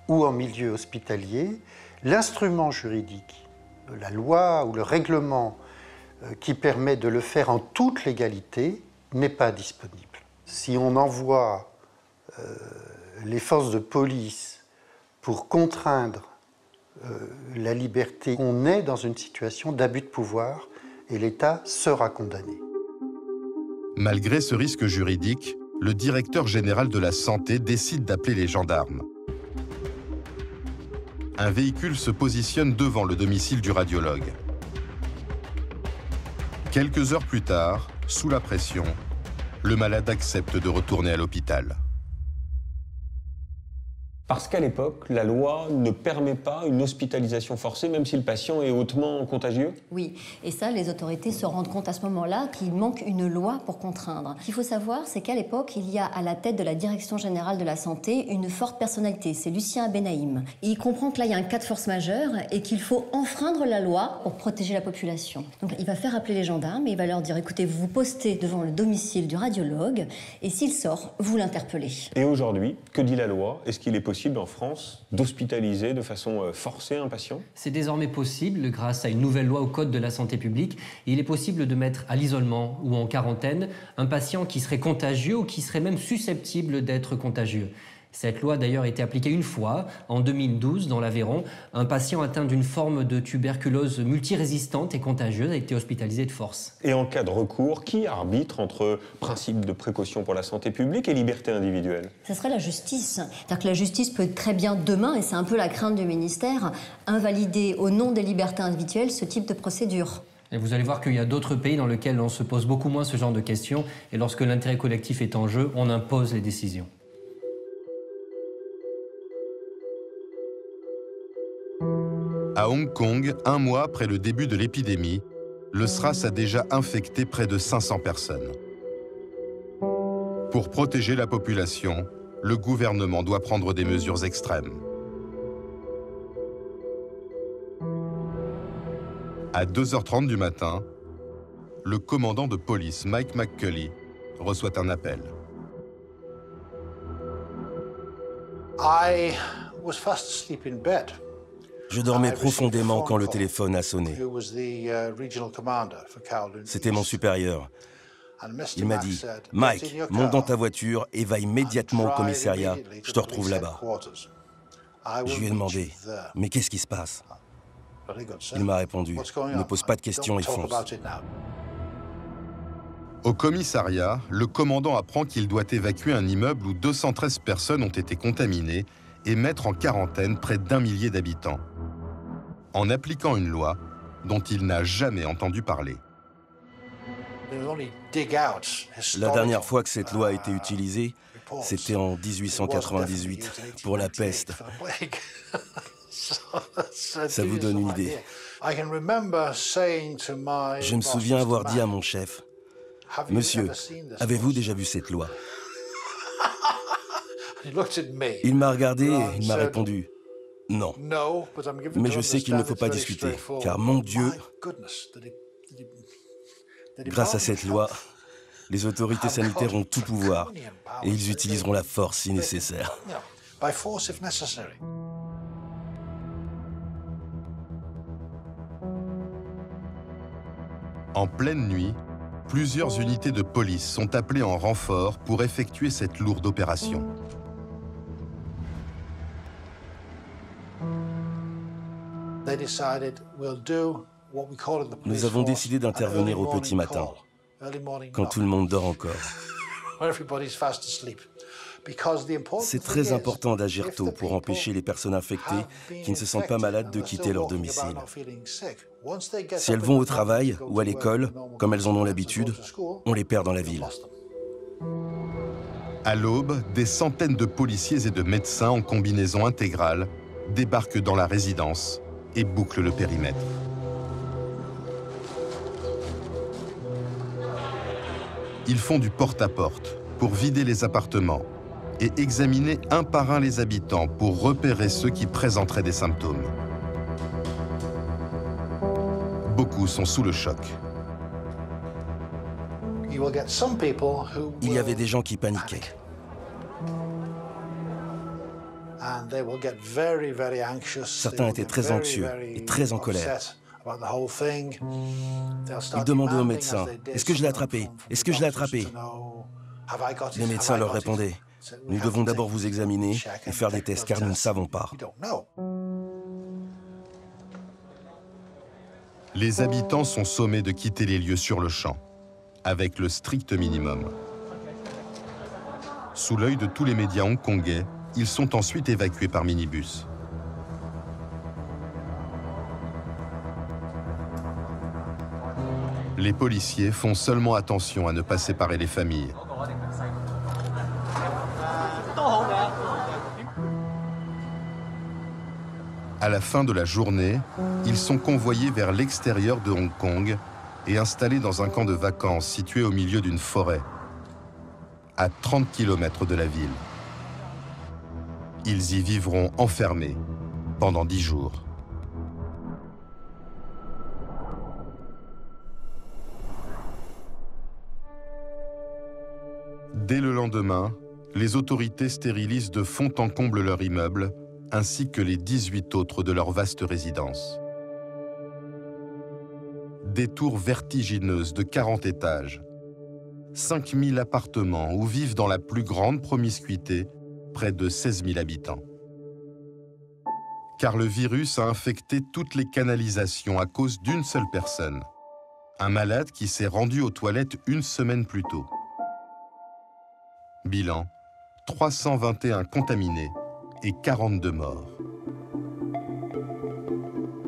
ou en milieu hospitalier, l'instrument juridique, la loi ou le règlement qui permet de le faire en toute légalité n'est pas disponible. Si on envoie les forces de police pour contraindre la liberté, on est dans une situation d'abus de pouvoir et l'État sera condamné. Malgré ce risque juridique, le directeur général de la Santé décide d'appeler les gendarmes. Un véhicule se positionne devant le domicile du radiologue. Quelques heures plus tard, sous la pression, le malade accepte de retourner à l'hôpital. Parce qu'à l'époque, la loi ne permet pas une hospitalisation forcée, même si le patient est hautement contagieux? Oui, et ça, les autorités se rendent compte à ce moment-là qu'il manque une loi pour contraindre. Ce qu'il faut savoir, c'est qu'à l'époque, il y a à la tête de la Direction générale de la santé une forte personnalité, c'est Lucien Benahim. Et il comprend que là, il y a un cas de force majeure et qu'il faut enfreindre la loi pour protéger la population. Donc il va faire appeler les gendarmes et il va leur dire, écoutez, vous vous postez devant le domicile du radiologue et s'il sort, vous l'interpellez. Et aujourd'hui, que dit la loi? Est-ce qu'il est possible en France d'hospitaliser de façon forcée un patient? C'est désormais possible grâce à une nouvelle loi au Code de la santé publique. Il est possible de mettre à l'isolement ou en quarantaine un patient qui serait contagieux ou qui serait même susceptible d'être contagieux. Cette loi d'ailleurs a été appliquée une fois, en 2012, dans l'Aveyron. Un patient atteint d'une forme de tuberculose multirésistante et contagieuse a été hospitalisé de force. Et en cas de recours, qui arbitre entre principe de précaution pour la santé publique et liberté individuelle? Ce serait la justice. C'est-à-dire que la justice peut très bien demain, et c'est un peu la crainte du ministère, invalider au nom des libertés individuelles ce type de procédure. Et vous allez voir qu'il y a d'autres pays dans lesquels on se pose beaucoup moins ce genre de questions, et lorsque l'intérêt collectif est en jeu, on impose les décisions. À Hong Kong, un mois après le début de l'épidémie, le SRAS a déjà infecté près de 500 personnes. Pour protéger la population, le gouvernement doit prendre des mesures extrêmes. À 2h30 du matin, le commandant de police Mike McCulley reçoit un appel. Je dormais profondément quand le téléphone a sonné. C'était mon supérieur. Il m'a dit « Mike, monte dans ta voiture et va immédiatement au commissariat, je te retrouve là-bas. » Je lui ai demandé « Mais qu'est-ce qui se passe ?» Il m'a répondu « Ne pose pas de questions et fonce. » Au commissariat, le commandant apprend qu'il doit évacuer un immeuble où 213 personnes ont été contaminées et mettre en quarantaine près d'1 millier d'habitants, en appliquant une loi dont il n'a jamais entendu parler. La dernière fois que cette loi a été utilisée, c'était en 1898, pour la peste. Ça vous donne une idée. Je me souviens avoir dit à mon chef, « Monsieur, avez-vous déjà vu cette loi ?» Il m'a regardé et il m'a répondu « Non, mais je sais qu'il ne faut pas discuter, car mon Dieu, grâce à cette loi, les autorités sanitaires ont tout pouvoir et ils utiliseront la force si nécessaire. » En pleine nuit, plusieurs unités de police sont appelées en renfort pour effectuer cette lourde opération. Nous avons décidé d'intervenir au petit matin, quand tout le monde dort encore. C'est très important d'agir tôt pour empêcher les personnes infectées qui ne se sentent pas malades de quitter leur domicile. Si elles vont au travail ou à l'école, comme elles en ont l'habitude, on les perd dans la ville. À l'aube, des centaines de policiers et de médecins en combinaison intégrale débarquent dans la résidence et bouclent le périmètre. Ils font du porte-à-porte pour vider les appartements et examiner un par un les habitants pour repérer ceux qui présenteraient des symptômes. Beaucoup sont sous le choc. Il y avait des gens qui paniquaient. Certains étaient très anxieux et très en colère. Ils demandaient aux médecins « Est-ce que je l'ai attrapé? Est-ce que je l'ai attrapé ?» Les médecins leur répondaient « Nous devons d'abord vous examiner et faire des tests car nous ne savons pas. » Les habitants sont sommés de quitter les lieux sur le champ, avec le strict minimum. Sous l'œil de tous les médias hongkongais, ils sont ensuite évacués par minibus. Les policiers font seulement attention à ne pas séparer les familles. À la fin de la journée, ils sont convoyés vers l'extérieur de Hong Kong et installés dans un camp de vacances situé au milieu d'une forêt, à 30 km de la ville. Ils y vivront enfermés pendant 10 jours. Dès le lendemain, les autorités stérilisent de fond en comble leur immeuble, ainsi que les 18 autres de leur vaste résidence. Des tours vertigineuses de 40 étages, 5000 appartements où vivent dans la plus grande promiscuité près de 16 000 habitants. Car le virus a infecté toutes les canalisations à cause d'une seule personne, un malade qui s'est rendu aux toilettes une semaine plus tôt. Bilan, 321 contaminés et 42 morts.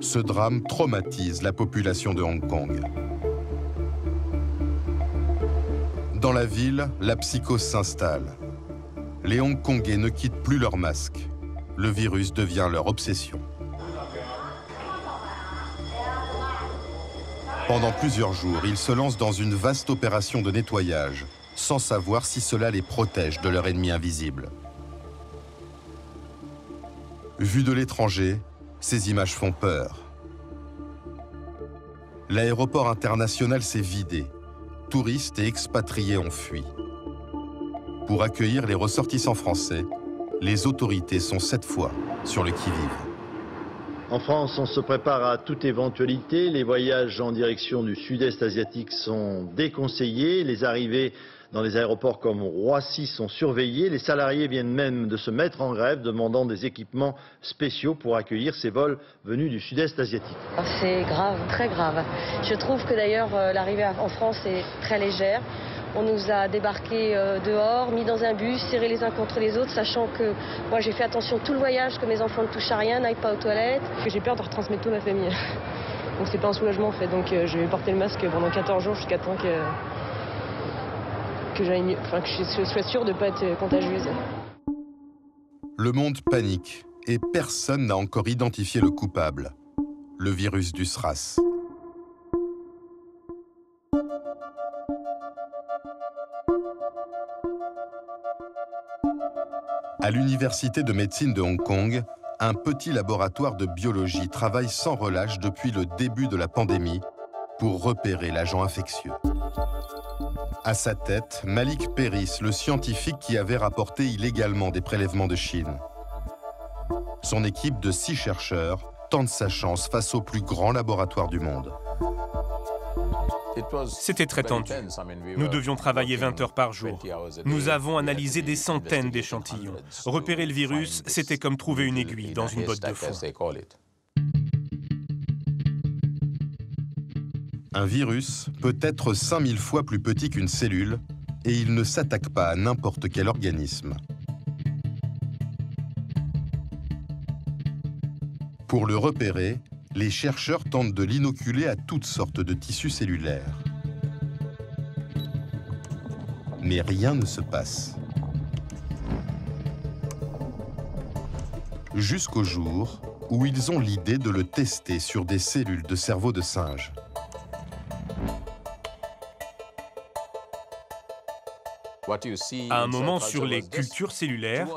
Ce drame traumatise la population de Hong Kong. Dans la ville, la psychose s'installe. Les Hongkongais ne quittent plus leur masque. Le virus devient leur obsession. Pendant plusieurs jours, ils se lancent dans une vaste opération de nettoyage, sans savoir si cela les protège de leur ennemi invisible. Vues de l'étranger, ces images font peur. L'aéroport international s'est vidé. Touristes et expatriés ont fui. Pour accueillir les ressortissants français, les autorités sont cette fois sur le qui-vive. En France, on se prépare à toute éventualité. Les voyages en direction du sud-est asiatique sont déconseillés. Les arrivées dans les aéroports comme Roissy sont surveillées. Les salariés viennent même de se mettre en grève, demandant des équipements spéciaux pour accueillir ces vols venus du sud-est asiatique. C'est grave, très grave. Je trouve que d'ailleurs l'arrivée en France est très légère. On nous a débarqués dehors, mis dans un bus, serrés les uns contre les autres, sachant que moi j'ai fait attention tout le voyage, que mes enfants ne touchent à rien, n'aillent pas aux toilettes. J'ai peur de retransmettre toute ma famille. Donc c'est pas un soulagement en fait. Donc je vais porter le masque pendant 14 jours jusqu'à temps que je sois sûre de ne pas être contagieuse. Le monde panique et personne n'a encore identifié le coupable, le virus du SRAS. À l'université de médecine de Hong Kong, un petit laboratoire de biologie travaille sans relâche depuis le début de la pandémie pour repérer l'agent infectieux. À sa tête, Malik Peiris, le scientifique qui avait rapporté illégalement des prélèvements de Chine. Son équipe de 6 chercheurs tente sa chance face au plus grand laboratoire du monde. C'était très tendu. Nous devions travailler 20 heures par jour. Nous avons analysé des centaines d'échantillons. Repérer le virus, c'était comme trouver une aiguille dans une botte de foin. Un virus peut être 5000 fois plus petit qu'une cellule et il ne s'attaque pas à n'importe quel organisme. Pour le repérer, les chercheurs tentent de l'inoculer à toutes sortes de tissus cellulaires. Mais rien ne se passe. Jusqu'au jour où ils ont l'idée de le tester sur des cellules de cerveau de singe. À un moment, sur les cultures cellulaires,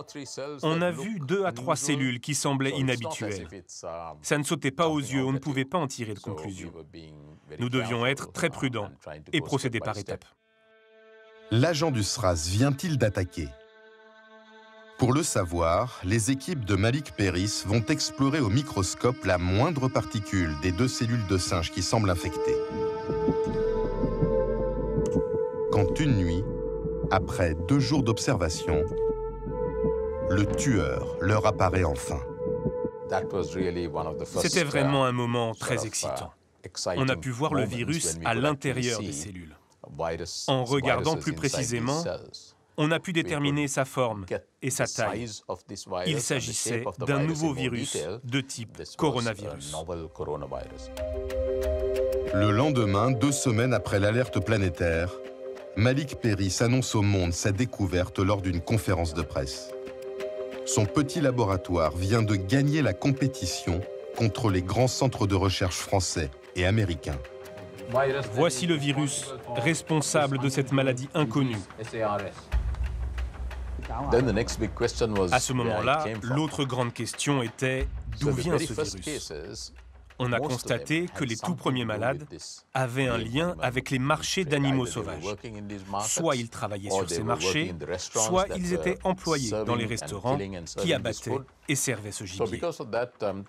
on a vu 2 à 3 cellules qui semblaient inhabituelles. Ça ne sautait pas aux yeux, on ne pouvait pas en tirer de conclusion. Nous devions être très prudents et procéder par étapes. L'agent du SRAS vient-il d'attaquer? Pour le savoir, les équipes de Malik Peiris vont explorer au microscope la moindre particule des 2 cellules de singe qui semblent infectées. Quand une nuit, après 2 jours d'observation, le tueur leur apparaît enfin. C'était vraiment un moment très excitant. On a pu voir le virus à l'intérieur des cellules. En regardant plus précisément, on a pu déterminer sa forme et sa taille. Il s'agissait d'un nouveau virus de type coronavirus. Le lendemain, 2 semaines après l'alerte planétaire, Malik Peiris annonce au monde sa découverte lors d'une conférence de presse. Son petit laboratoire vient de gagner la compétition contre les grands centres de recherche français et américains. Voici le virus responsable de cette maladie inconnue. À ce moment-là, l'autre grande question était d'où vient ce virus? On a constaté que les tout premiers malades avaient un lien avec les marchés d'animaux sauvages. Soit ils travaillaient sur ces marchés, soit ils étaient employés dans les restaurants qui abattaient et servaient ce gibier.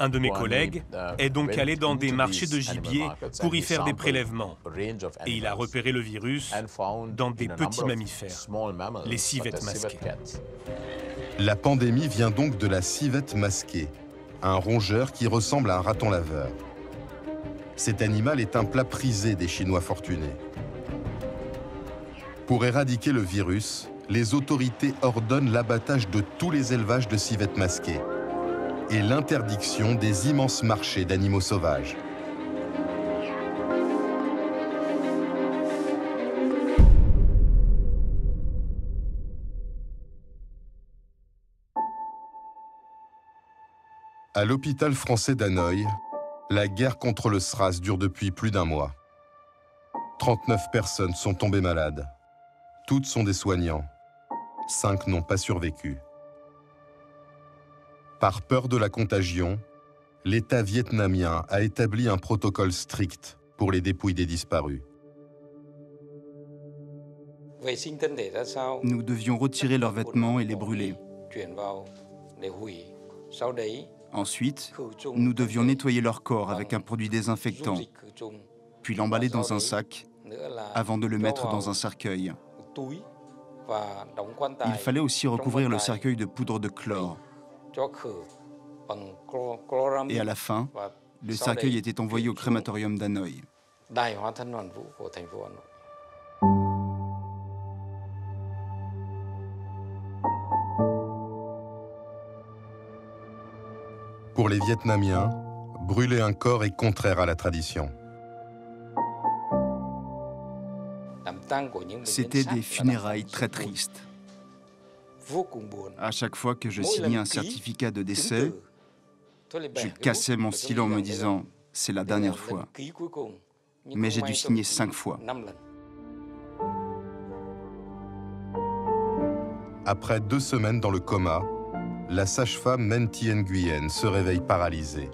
Un de mes collègues est donc allé dans des marchés de gibier pour y faire des prélèvements. Et il a repéré le virus dans des petits mammifères, les civettes masquées. La pandémie vient donc de la civette masquée, un rongeur qui ressemble à un raton laveur. Cet animal est un plat prisé des Chinois fortunés. Pour éradiquer le virus, les autorités ordonnent l'abattage de tous les élevages de civettes masquées et l'interdiction des immenses marchés d'animaux sauvages. À l'hôpital français d'Hanoï, la guerre contre le SRAS dure depuis plus d'1 mois. 39 personnes sont tombées malades. Toutes sont des soignants. 5 n'ont pas survécu. Par peur de la contagion, l'État vietnamien a établi un protocole strict pour les dépouilles des disparus. Nous devions retirer leurs vêtements et les brûler. Ensuite, nous devions nettoyer leur corps avec un produit désinfectant, puis l'emballer dans un sac avant de le mettre dans un cercueil. Il fallait aussi recouvrir le cercueil de poudre de chlore. Et à la fin, le cercueil était envoyé au crématorium d'Hanoï. Pour les Vietnamiens, brûler un corps est contraire à la tradition. C'était des funérailles très tristes. À chaque fois que je signais un certificat de décès, je cassais mon stylo en me disant « c'est la dernière fois ». Mais j'ai dû signer 5 fois. Après 2 semaines dans le coma, la sage-femme Men Thien Nguyen se réveille paralysée.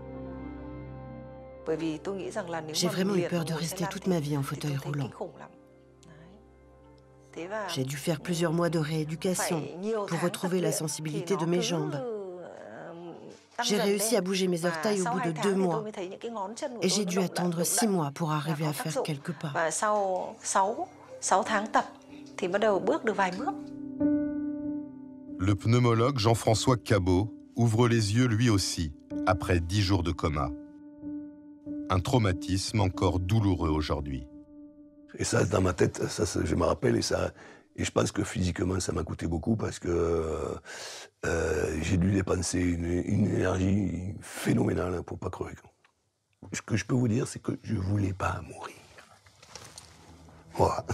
J'ai vraiment eu peur de rester toute ma vie en fauteuil roulant. J'ai dû faire plusieurs mois de rééducation pour retrouver la sensibilité de mes jambes. J'ai réussi à bouger mes orteils au bout de 2 mois et j'ai dû attendre 6 mois pour arriver à faire quelques pas. Le pneumologue Jean-François Cabot ouvre les yeux lui aussi après 10 jours de coma. Un traumatisme encore douloureux aujourd'hui. Et ça, dans ma tête, ça, je me rappelle, et je pense que physiquement, ça m'a coûté beaucoup parce que j'ai dû dépenser une énergie phénoménale pour ne pas crever. Ce que je peux vous dire, c'est que je ne voulais pas mourir. Voilà.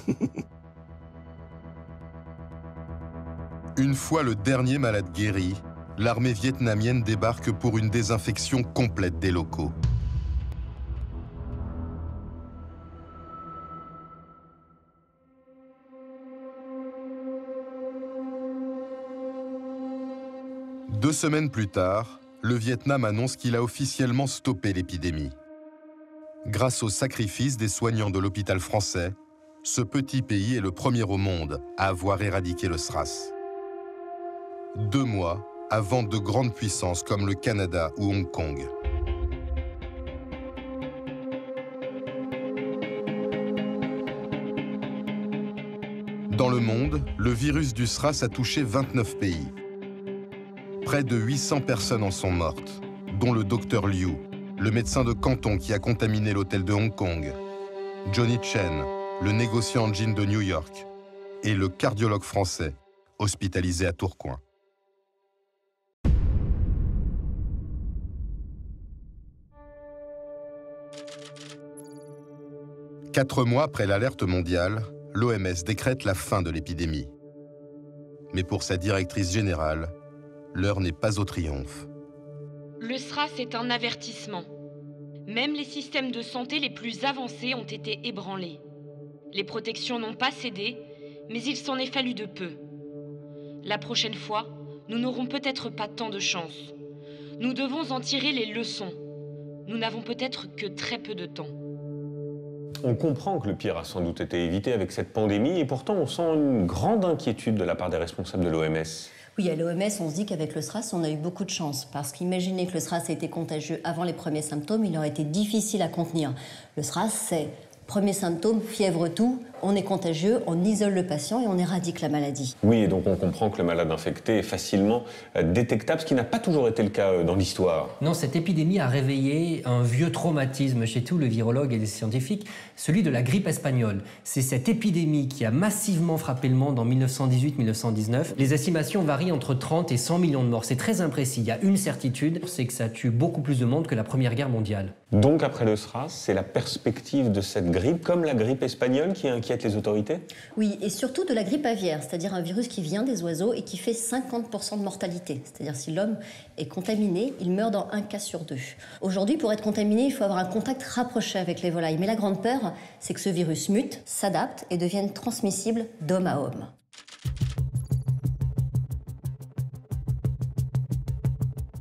Une fois le dernier malade guéri, l'armée vietnamienne débarque pour une désinfection complète des locaux. Deux semaines plus tard, le Vietnam annonce qu'il a officiellement stoppé l'épidémie. Grâce au sacrifice des soignants de l'hôpital français, ce petit pays est le premier au monde à avoir éradiqué le SRAS. 2 mois avant de grandes puissances comme le Canada ou Hong Kong. Dans le monde, le virus du SRAS a touché 29 pays. Près de 800 personnes en sont mortes, dont le docteur Liu, le médecin de Canton qui a contaminé l'hôtel de Hong Kong, Johnny Chen, le négociant en jean de New York, et le cardiologue français, hospitalisé à Tourcoing. Quatre mois après l'alerte mondiale, l'OMS décrète la fin de l'épidémie. Mais pour sa directrice générale, l'heure n'est pas au triomphe. Le SRAS est un avertissement. Même les systèmes de santé les plus avancés ont été ébranlés. Les protections n'ont pas cédé, mais il s'en est fallu de peu. La prochaine fois, nous n'aurons peut-être pas tant de chance. Nous devons en tirer les leçons. Nous n'avons peut-être que très peu de temps. On comprend que le pire a sans doute été évité avec cette pandémie et pourtant on sent une grande inquiétude de la part des responsables de l'OMS. Oui, à l'OMS, on se dit qu'avec le SRAS, on a eu beaucoup de chance. Parce qu'imaginez que le SRAS a été contagieux avant les premiers symptômes, il aurait été difficile à contenir. Le SRAS, c'est premier symptôme, fièvre, tout. On est contagieux, on isole le patient et on éradique la maladie. Oui, et donc on comprend que le malade infecté est facilement détectable, ce qui n'a pas toujours été le cas dans l'histoire. Non, cette épidémie a réveillé un vieux traumatisme chez tous les virologues et les scientifiques, celui de la grippe espagnole. C'est cette épidémie qui a massivement frappé le monde en 1918-1919. Les estimations varient entre 30 et 100 millions de morts. C'est très imprécis. Il y a une certitude, c'est que ça tue beaucoup plus de monde que la Première Guerre mondiale. Donc après le SRAS, c'est la perspective de cette grippe, comme la grippe espagnole, qui inquiète inquiète les autorités? Oui, et surtout de la grippe aviaire, c'est-à-dire un virus qui vient des oiseaux et qui fait 50% de mortalité. C'est-à-dire si l'homme est contaminé, il meurt dans 1 cas sur 2. Aujourd'hui, pour être contaminé, il faut avoir un contact rapproché avec les volailles. Mais la grande peur, c'est que ce virus mute, s'adapte et devienne transmissible d'homme à homme.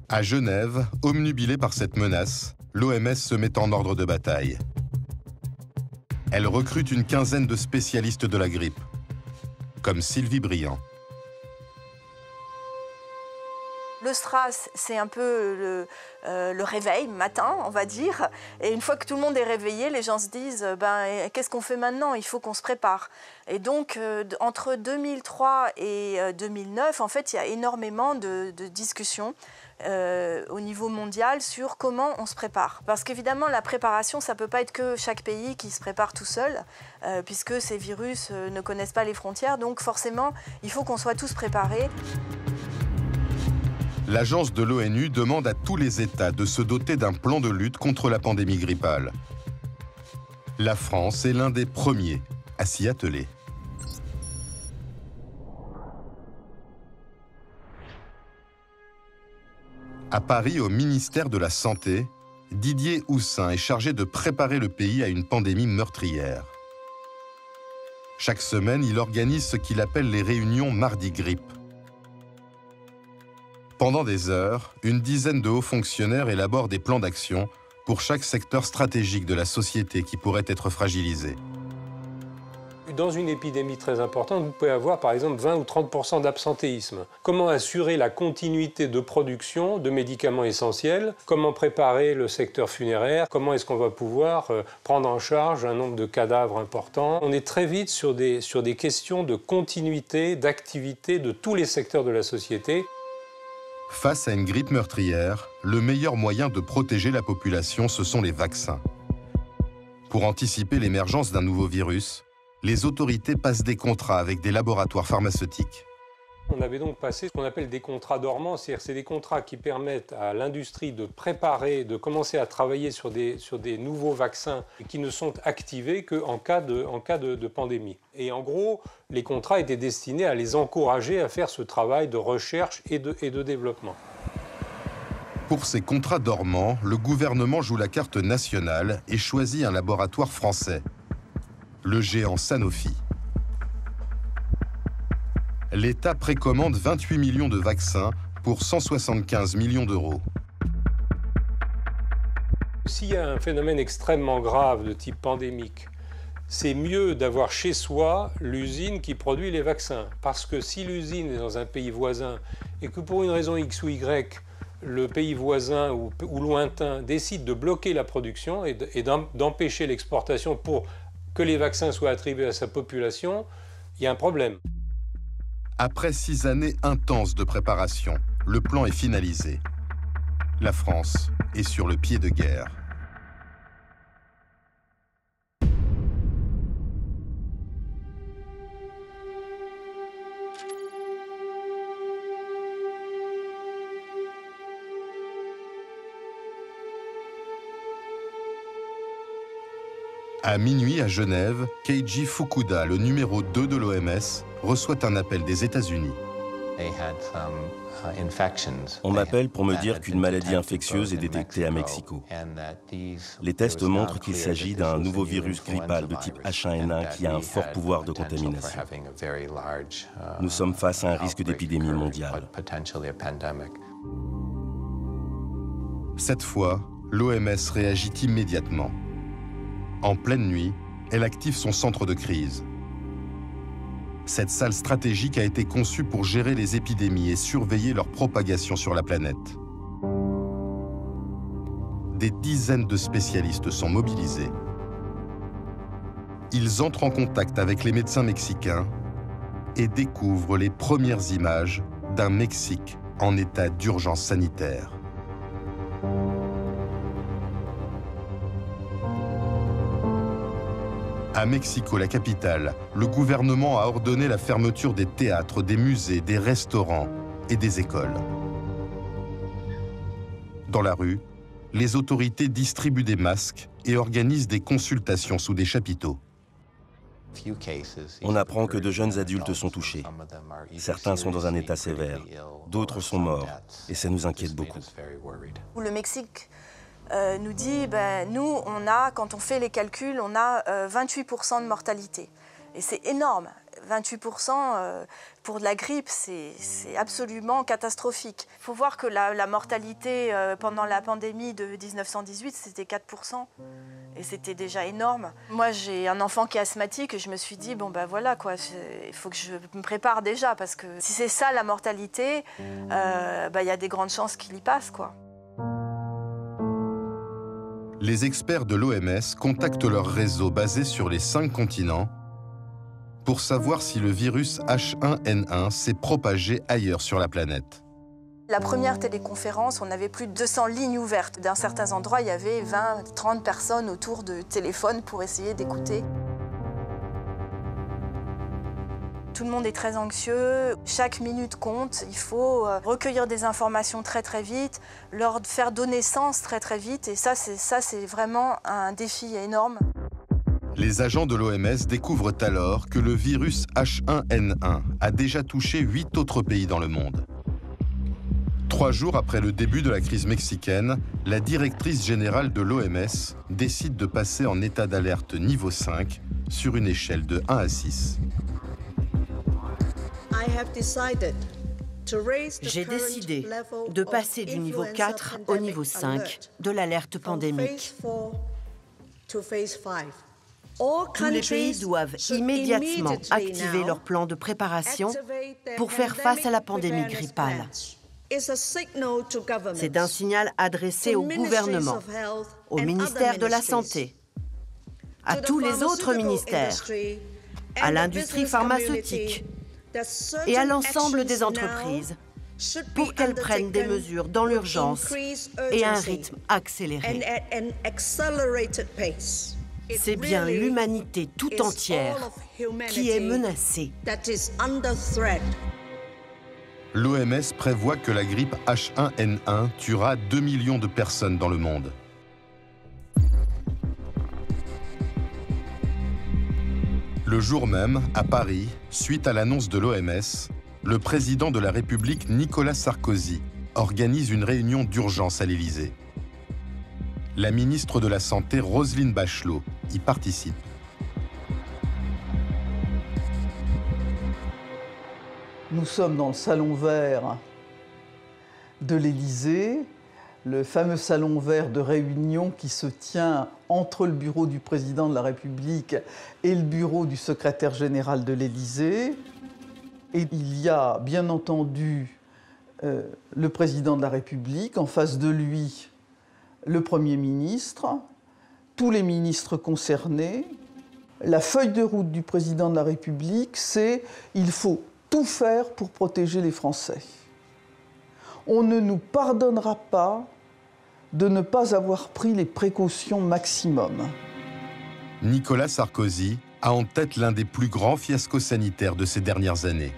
À Genève, omnubilée par cette menace, l'OMS se met en ordre de bataille. Elle recrute une quinzaine de spécialistes de la grippe, comme Sylvie Briand. Le SRAS, c'est un peu le réveil matin, on va dire. Et une fois que tout le monde est réveillé, les gens se disent qu'est-ce qu'on fait maintenant? Il faut qu'on se prépare. Et donc, entre 2003 et 2009, en fait, il y a énormément de discussions au niveau mondial sur comment on se prépare. Parce qu'évidemment, la préparation, ça ne peut pas être que chaque pays qui se prépare tout seul, puisque ces virus ne connaissent pas les frontières. Donc, forcément, il faut qu'on soit tous préparés. L'agence de l'ONU demande à tous les États de se doter d'un plan de lutte contre la pandémie grippale. La France est l'un des premiers à s'y atteler. À Paris, au ministère de la Santé, Didier Houssin est chargé de préparer le pays à une pandémie meurtrière. Chaque semaine, il organise ce qu'il appelle les réunions Mardi Grippe. Pendant des heures, une dizaine de hauts fonctionnaires élaborent des plans d'action pour chaque secteur stratégique de la société qui pourrait être fragilisé. Dans une épidémie très importante, vous pouvez avoir par exemple 20 ou 30% d'absentéisme. Comment assurer la continuité de production de médicaments essentiels? Comment préparer le secteur funéraire? Comment est-ce qu'on va pouvoir prendre en charge un nombre de cadavres importants? On est très vite sur des questions de continuité, d'activité de tous les secteurs de la société. Face à une grippe meurtrière, le meilleur moyen de protéger la population, ce sont les vaccins. Pour anticiper l'émergence d'un nouveau virus, les autorités passent des contrats avec des laboratoires pharmaceutiques. On avait donc passé ce qu'on appelle des contrats dormants, c'est-à-dire c'est des contrats qui permettent à l'industrie de préparer, de commencer à travailler sur des nouveaux vaccins qui ne sont activés qu'en cas de pandémie. Et en gros, les contrats étaient destinés à les encourager à faire ce travail de recherche et de développement. Pour ces contrats dormants, le gouvernement joue la carte nationale et choisit un laboratoire français, le géant Sanofi. L'État précommande 28 millions de vaccins pour 175 millions d'euros. S'il y a un phénomène extrêmement grave de type pandémique, c'est mieux d'avoir chez soi l'usine qui produit les vaccins. Parce que si l'usine est dans un pays voisin et que pour une raison X ou Y, le pays voisin ou lointain décide de bloquer la production et d'empêcher l'exportation pour que les vaccins soient attribués à sa population, il y a un problème. Après 6 années intenses de préparation, le plan est finalisé. La France est sur le pied de guerre. À minuit à Genève, Keiji Fukuda, le numéro 2 de l'OMS, reçoit un appel des États-Unis. On m'appelle pour me dire qu'une maladie infectieuse est détectée à Mexico. Les tests montrent qu'il s'agit d'un nouveau virus grippal de type H1N1 qui a un fort pouvoir de contamination. Nous sommes face à un risque d'épidémie mondiale. Cette fois, l'OMS réagit immédiatement. En pleine nuit, elle active son centre de crise. Cette salle stratégique a été conçue pour gérer les épidémies et surveiller leur propagation sur la planète. Des dizaines de spécialistes sont mobilisés. Ils entrent en contact avec les médecins mexicains et découvrent les premières images d'un Mexique en état d'urgence sanitaire. À Mexico, la capitale, le gouvernement a ordonné la fermeture des théâtres, des musées, des restaurants et des écoles. Dans la rue, les autorités distribuent des masques et organisent des consultations sous des chapiteaux. On apprend que de jeunes adultes sont touchés. Certains sont dans un état sévère, d'autres sont morts, et ça nous inquiète beaucoup. Le Mexique nous dit, nous, quand on fait les calculs, on a 28% de mortalité. Et c'est énorme. 28% pour de la grippe, c'est absolument catastrophique. Il faut voir que la mortalité pendant la pandémie de 1918, c'était 4%. Et c'était déjà énorme. Moi, j'ai un enfant qui est asthmatique et je me suis dit, bon ben voilà, quoi, il faut que je me prépare déjà, parce que si c'est ça la mortalité, y a des grandes chances qu'il y passe, quoi. Les experts de l'OMS contactent leur réseau basé sur les 5 continents pour savoir si le virus H1N1 s'est propagé ailleurs sur la planète. La première téléconférence, on avait plus de 200 lignes ouvertes. Dans certains endroits, il y avait 20, 30 personnes autour de téléphones pour essayer d'écouter. Tout le monde est très anxieux, chaque minute compte, il faut recueillir des informations très très vite, leur faire donner sens très très vite, et ça c'est vraiment un défi énorme. Les agents de l'OMS découvrent alors que le virus H1N1 a déjà touché 8 autres pays dans le monde. 3 jours après le début de la crise mexicaine, la directrice générale de l'OMS décide de passer en état d'alerte niveau 5 sur une échelle de 1 à 6. J'ai décidé de passer du niveau 4 au niveau 5 de l'alerte pandémique. Tous les pays doivent immédiatement activer leur plan de préparation pour faire face à la pandémie grippale. C'est un signal adressé au gouvernement, au ministère de la Santé, à tous les autres ministères, à l'industrie pharmaceutique et à l'ensemble des entreprises pour qu'elles prennent des mesures dans l'urgence et à un rythme accéléré. C'est bien l'humanité tout entière qui est menacée. L'OMS prévoit que la grippe H1N1 tuera 2 millions de personnes dans le monde. Le jour même, à Paris, suite à l'annonce de l'OMS, le président de la République, Nicolas Sarkozy, organise une réunion d'urgence à l'Élysée. La ministre de la Santé, Roselyne Bachelot, y participe. Nous sommes dans le salon vert de l'Élysée, le fameux salon vert de réunion qui se tient entre le bureau du président de la République et le bureau du secrétaire général de l'Élysée. Et il y a bien entendu le président de la République, en face de lui le Premier ministre, tous les ministres concernés. La feuille de route du président de la République, c'est il faut tout faire pour protéger les Français. On ne nous pardonnera pas de ne pas avoir pris les précautions maximum. Nicolas Sarkozy a en tête l'un des plus grands fiascos sanitaires de ces dernières années.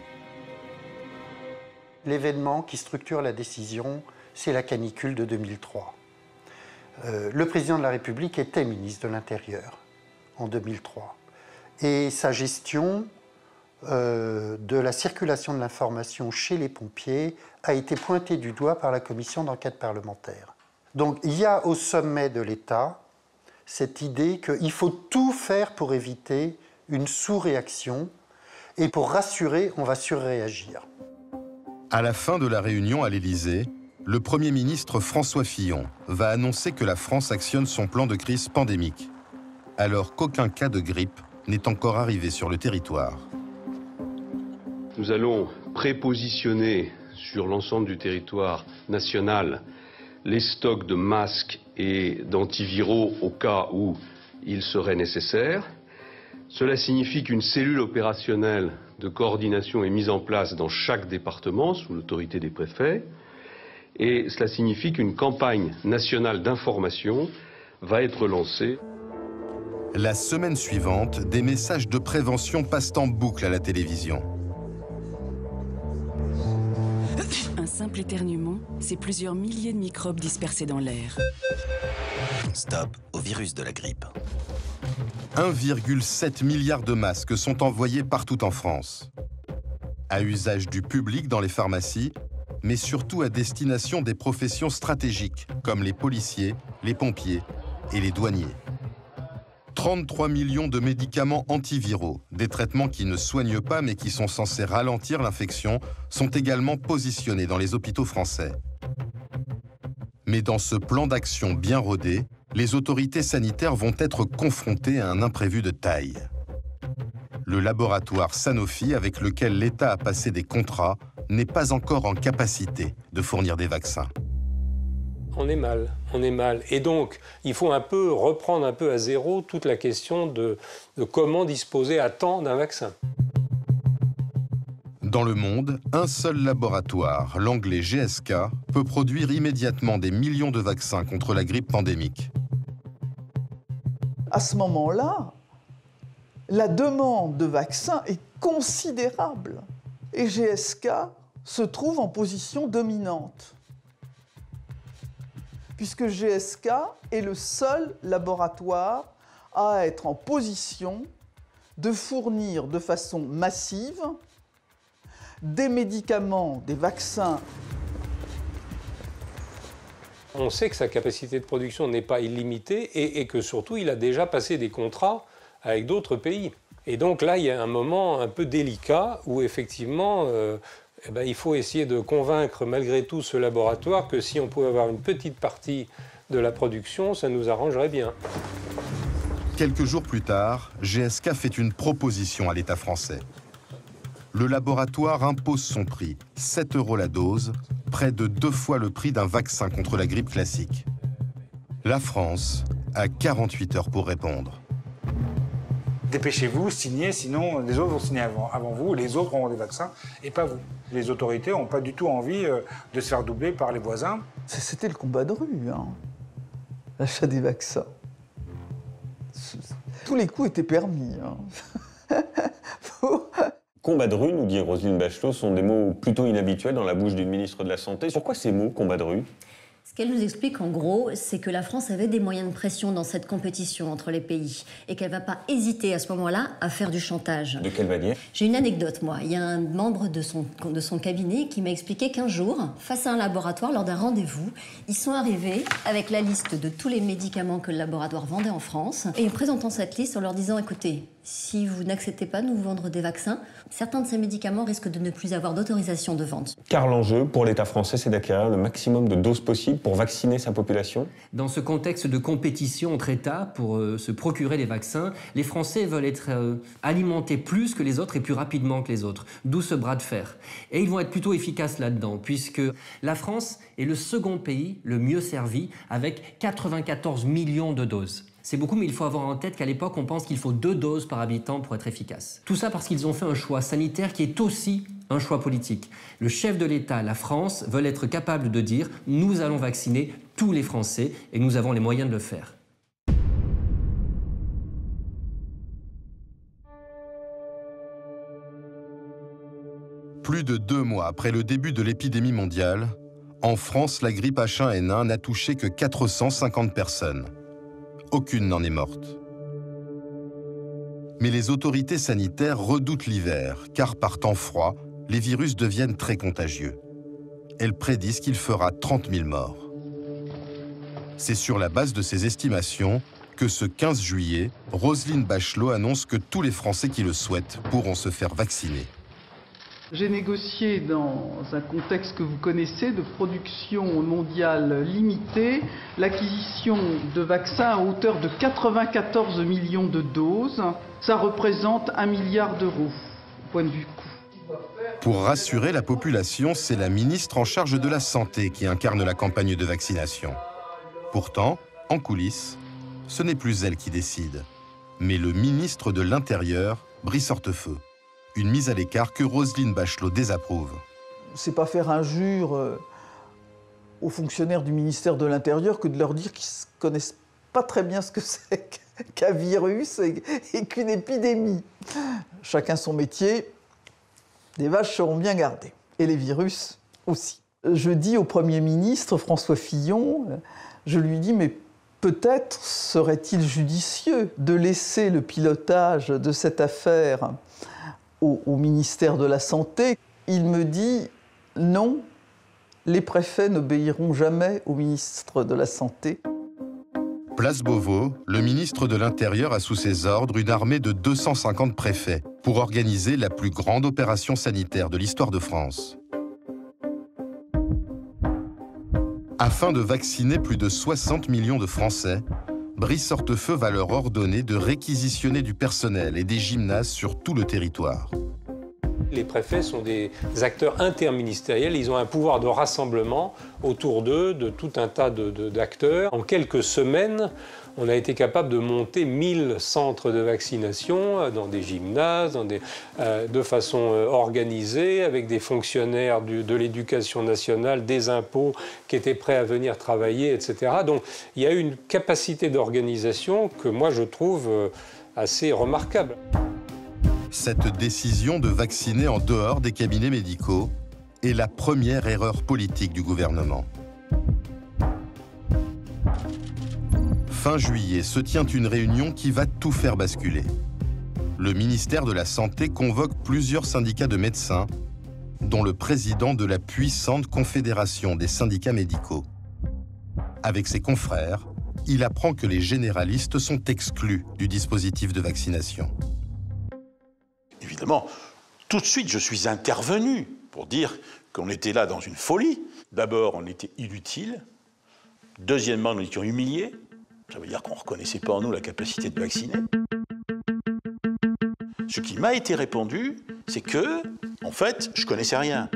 L'événement qui structure la décision, c'est la canicule de 2003. Le président de la République était ministre de l'Intérieur en 2003. Et sa gestion de la circulation de l'information chez les pompiers a été pointée du doigt par la commission d'enquête parlementaire. Donc il y a au sommet de l'État cette idée qu'il faut tout faire pour éviter une sous-réaction et pour rassurer, on va surréagir. À la fin de la réunion à l'Élysée, le Premier ministre François Fillon va annoncer que la France actionne son plan de crise pandémique, alors qu'aucun cas de grippe n'est encore arrivé sur le territoire. Nous allons prépositionner sur l'ensemble du territoire national les stocks de masques et d'antiviraux au cas où il serait nécessaire. Cela signifie qu'une cellule opérationnelle de coordination est mise en place dans chaque département sous l'autorité des préfets. Et cela signifie qu'une campagne nationale d'information va être lancée. La semaine suivante, des messages de prévention passent en boucle à la télévision. Un simple éternuement, c'est plusieurs milliers de microbes dispersés dans l'air. Stop au virus de la grippe. 1,7 milliard de masques sont envoyés partout en France, à usage du public dans les pharmacies, mais surtout à destination des professions stratégiques, comme les policiers, les pompiers et les douaniers. 33 millions de médicaments antiviraux, des traitements qui ne soignent pas mais qui sont censés ralentir l'infection, sont également positionnés dans les hôpitaux français. Mais dans ce plan d'action bien rodé, les autorités sanitaires vont être confrontées à un imprévu de taille. Le laboratoire Sanofi, avec lequel l'État a passé des contrats, n'est pas encore en capacité de fournir des vaccins. On est mal, on est mal. Et donc, il faut un peu reprendre un peu à zéro toute la question de comment disposer à temps d'un vaccin. Dans le monde, un seul laboratoire, l'anglais GSK, peut produire immédiatement des millions de vaccins contre la grippe pandémique. À ce moment-là, la demande de vaccins est considérable. Et GSK se trouve en position dominante, puisque GSK est le seul laboratoire à être en position de fournir de façon massive des médicaments, des vaccins. On sait que sa capacité de production n'est pas illimitée et que surtout, il a déjà passé des contrats avec d'autres pays. Et donc là, il y a un moment un peu délicat où effectivement, il faut essayer de convaincre malgré tout ce laboratoire que si on pouvait avoir une petite partie de la production, ça nous arrangerait bien. Quelques jours plus tard, GSK fait une proposition à l'État français. Le laboratoire impose son prix, 7 € la dose, près de 2 fois le prix d'un vaccin contre la grippe classique. La France a 48 heures pour répondre. Dépêchez-vous, signez, sinon les autres vont signer avant vous, les autres auront des vaccins et pas vous. Les autorités n'ont pas du tout envie de se faire doubler par les voisins. C'était le combat de rue, hein, l'achat des vaccins. Tous les coups étaient permis. Hein. Combat de rue, nous dit Roselyne Bachelot, sont des mots plutôt inhabituels dans la bouche d'une ministre de la Santé. Pourquoi ces mots, combat de rue ? Ce qu'elle nous explique, en gros, c'est que la France avait des moyens de pression dans cette compétition entre les pays et qu'elle ne va pas hésiter à ce moment-là à faire du chantage. De quelle manière ? J'ai une anecdote, moi. Il y a un membre de son cabinet qui m'a expliqué qu'un jour, face à un laboratoire, lors d'un rendez-vous, ils sont arrivés avec la liste de tous les médicaments que le laboratoire vendait en France et en présentant cette liste en leur disant « Écoutez, si vous n'acceptez pas de nous vendre des vaccins, certains de ces médicaments risquent de ne plus avoir d'autorisation de vente. » Car l'enjeu pour l'État français, c'est d'acquérir le maximum de doses possibles pour vacciner sa population. Dans ce contexte de compétition entre États pour se procurer les vaccins, les Français veulent être alimentés plus que les autres et plus rapidement que les autres. D'où ce bras de fer. Et ils vont être plutôt efficaces là-dedans, puisque la France est le second pays le mieux servi, avec 94 millions de doses. C'est beaucoup, mais il faut avoir en tête qu'à l'époque, on pense qu'il faut 2 doses par habitant pour être efficace. Tout ça parce qu'ils ont fait un choix sanitaire qui est aussi un choix politique. Le chef de l'État, la France, veulent être capable de dire « nous allons vacciner tous les Français et nous avons les moyens de le faire ». Plus de 2 mois après le début de l'épidémie mondiale, en France, la grippe H1N1 n'a touché que 450 personnes. Aucune n'en est morte. Mais les autorités sanitaires redoutent l'hiver, car par temps froid, les virus deviennent très contagieux. Elles prédisent qu'il fera 30 000 morts. C'est sur la base de ces estimations que ce 15 juillet, Roselyne Bachelot annonce que tous les Français qui le souhaitent pourront se faire vacciner. J'ai négocié dans un contexte que vous connaissez de production mondiale limitée l'acquisition de vaccins à hauteur de 94 millions de doses. Ça représente 1 milliard d'euros au point de vue coût. Pour rassurer la population, c'est la ministre en charge de la Santé qui incarne la campagne de vaccination. Pourtant, en coulisses, ce n'est plus elle qui décide, mais le ministre de l'Intérieur, Brice Hortefeux. Une mise à l'écart que Roselyne Bachelot désapprouve. C'est pas faire injure aux fonctionnaires du ministère de l'Intérieur que de leur dire qu'ils ne connaissent pas très bien ce que c'est qu'un virus et qu'une épidémie. Chacun son métier, les vaches seront bien gardées, et les virus aussi. Je dis au Premier ministre, François Fillon, je lui dis, mais Peut-être serait-il judicieux de laisser le pilotage de cette affaire au ministère de la Santé. Il me dit non, les préfets n'obéiront jamais au ministre de la Santé. Place Beauvau, le ministre de l'Intérieur a sous ses ordres une armée de 250 préfets pour organiser la plus grande opération sanitaire de l'histoire de France. Afin de vacciner plus de 60 millions de Français, Brice Hortefeux va leur ordonner de réquisitionner du personnel et des gymnases sur tout le territoire. Les préfets sont des acteurs interministériels, ils ont un pouvoir de rassemblement autour d'eux de tout un tas d'acteurs. En quelques semaines, on a été capable de monter 1000 centres de vaccination dans des gymnases, de façon organisée, avec des fonctionnaires de l'éducation nationale, des impôts qui étaient prêts à venir travailler, etc. Donc il y a une capacité d'organisation que moi je trouve assez remarquable. Cette décision de vacciner en dehors des cabinets médicaux est la première erreur politique du gouvernement. Fin juillet se tient une réunion qui va tout faire basculer. Le ministère de la Santé convoque plusieurs syndicats de médecins, dont le président de la puissante Confédération des syndicats médicaux. Avec ses confrères, il apprend que les généralistes sont exclus du dispositif de vaccination. Évidemment, tout de suite, je suis intervenu pour dire qu'on était là dans une folie. D'abord, on était inutile. Deuxièmement, nous étions humiliés. Ça veut dire qu'on ne reconnaissait pas en nous la capacité de vacciner. Ce qui m'a été répondu, c'est que, en fait, je ne connaissais rien.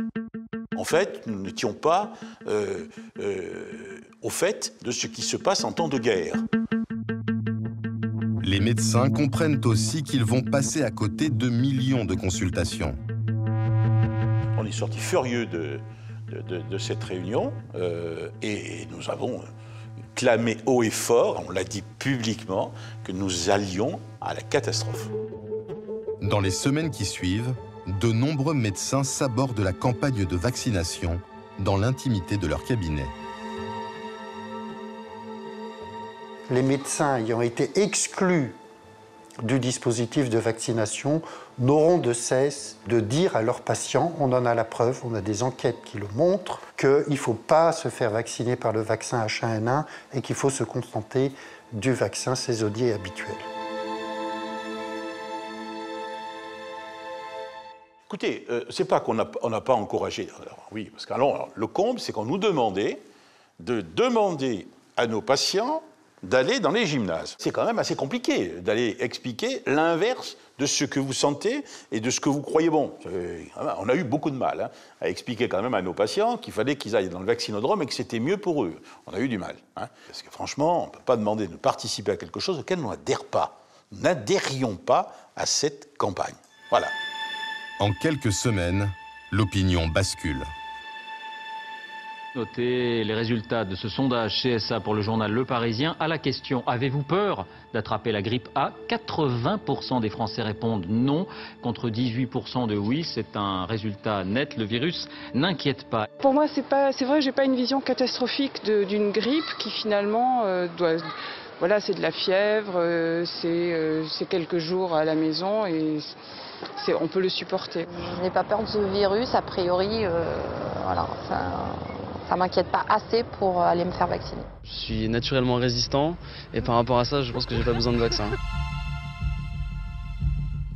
En fait, nous n'étions pas au fait de ce qui se passe en temps de guerre. Les médecins comprennent aussi qu'ils vont passer à côté de millions de consultations. On est sorti furieux de cette réunion et nous avons clamé haut et fort, on l'a dit publiquement, que nous allions à la catastrophe. Dans les semaines qui suivent, de nombreux médecins s'abordent la campagne de vaccination dans l'intimité de leur cabinet. Les médecins ayant été exclus du dispositif de vaccination n'auront de cesse de dire à leurs patients, on en a la preuve, on a des enquêtes qui le montrent, qu'il ne faut pas se faire vacciner par le vaccin H1N1 et qu'il faut se contenter du vaccin saisonnier habituel. Écoutez, c'est pas qu'on n'a pas encouragé. Alors, oui, parce que alors, le comble, c'est qu'on nous demandait de demander à nos patients d'aller dans les gymnases. C'est quand même assez compliqué d'aller expliquer l'inverse de ce que vous sentez et de ce que vous croyez bon. On a eu beaucoup de mal à expliquer quand même à nos patients qu'il fallait qu'ils aillent dans le vaccinodrome et que c'était mieux pour eux. On a eu du mal. Parce que franchement, on ne peut pas demander de participer à quelque chose auquel on n'adhère pas. Nous n'adhérions pas à cette campagne. Voilà. En quelques semaines, l'opinion bascule. Notez les résultats de ce sondage CSA pour le journal Le Parisien. À la question « Avez-vous peur d'attraper la grippe A ?», 80% des Français répondent non, contre 18% de oui. C'est un résultat net. Le virus n'inquiète pas. Pour moi, c'est vrai que j'ai pas une vision catastrophique d'une grippe qui finalement voilà, c'est de la fièvre, c'est quelques jours à la maison et on peut le supporter. Je n'ai pas peur de ce virus, a priori, voilà, ça m'inquiète pas assez pour aller me faire vacciner. Je suis naturellement résistant et par rapport à ça, je pense que j'ai pas besoin de vaccin.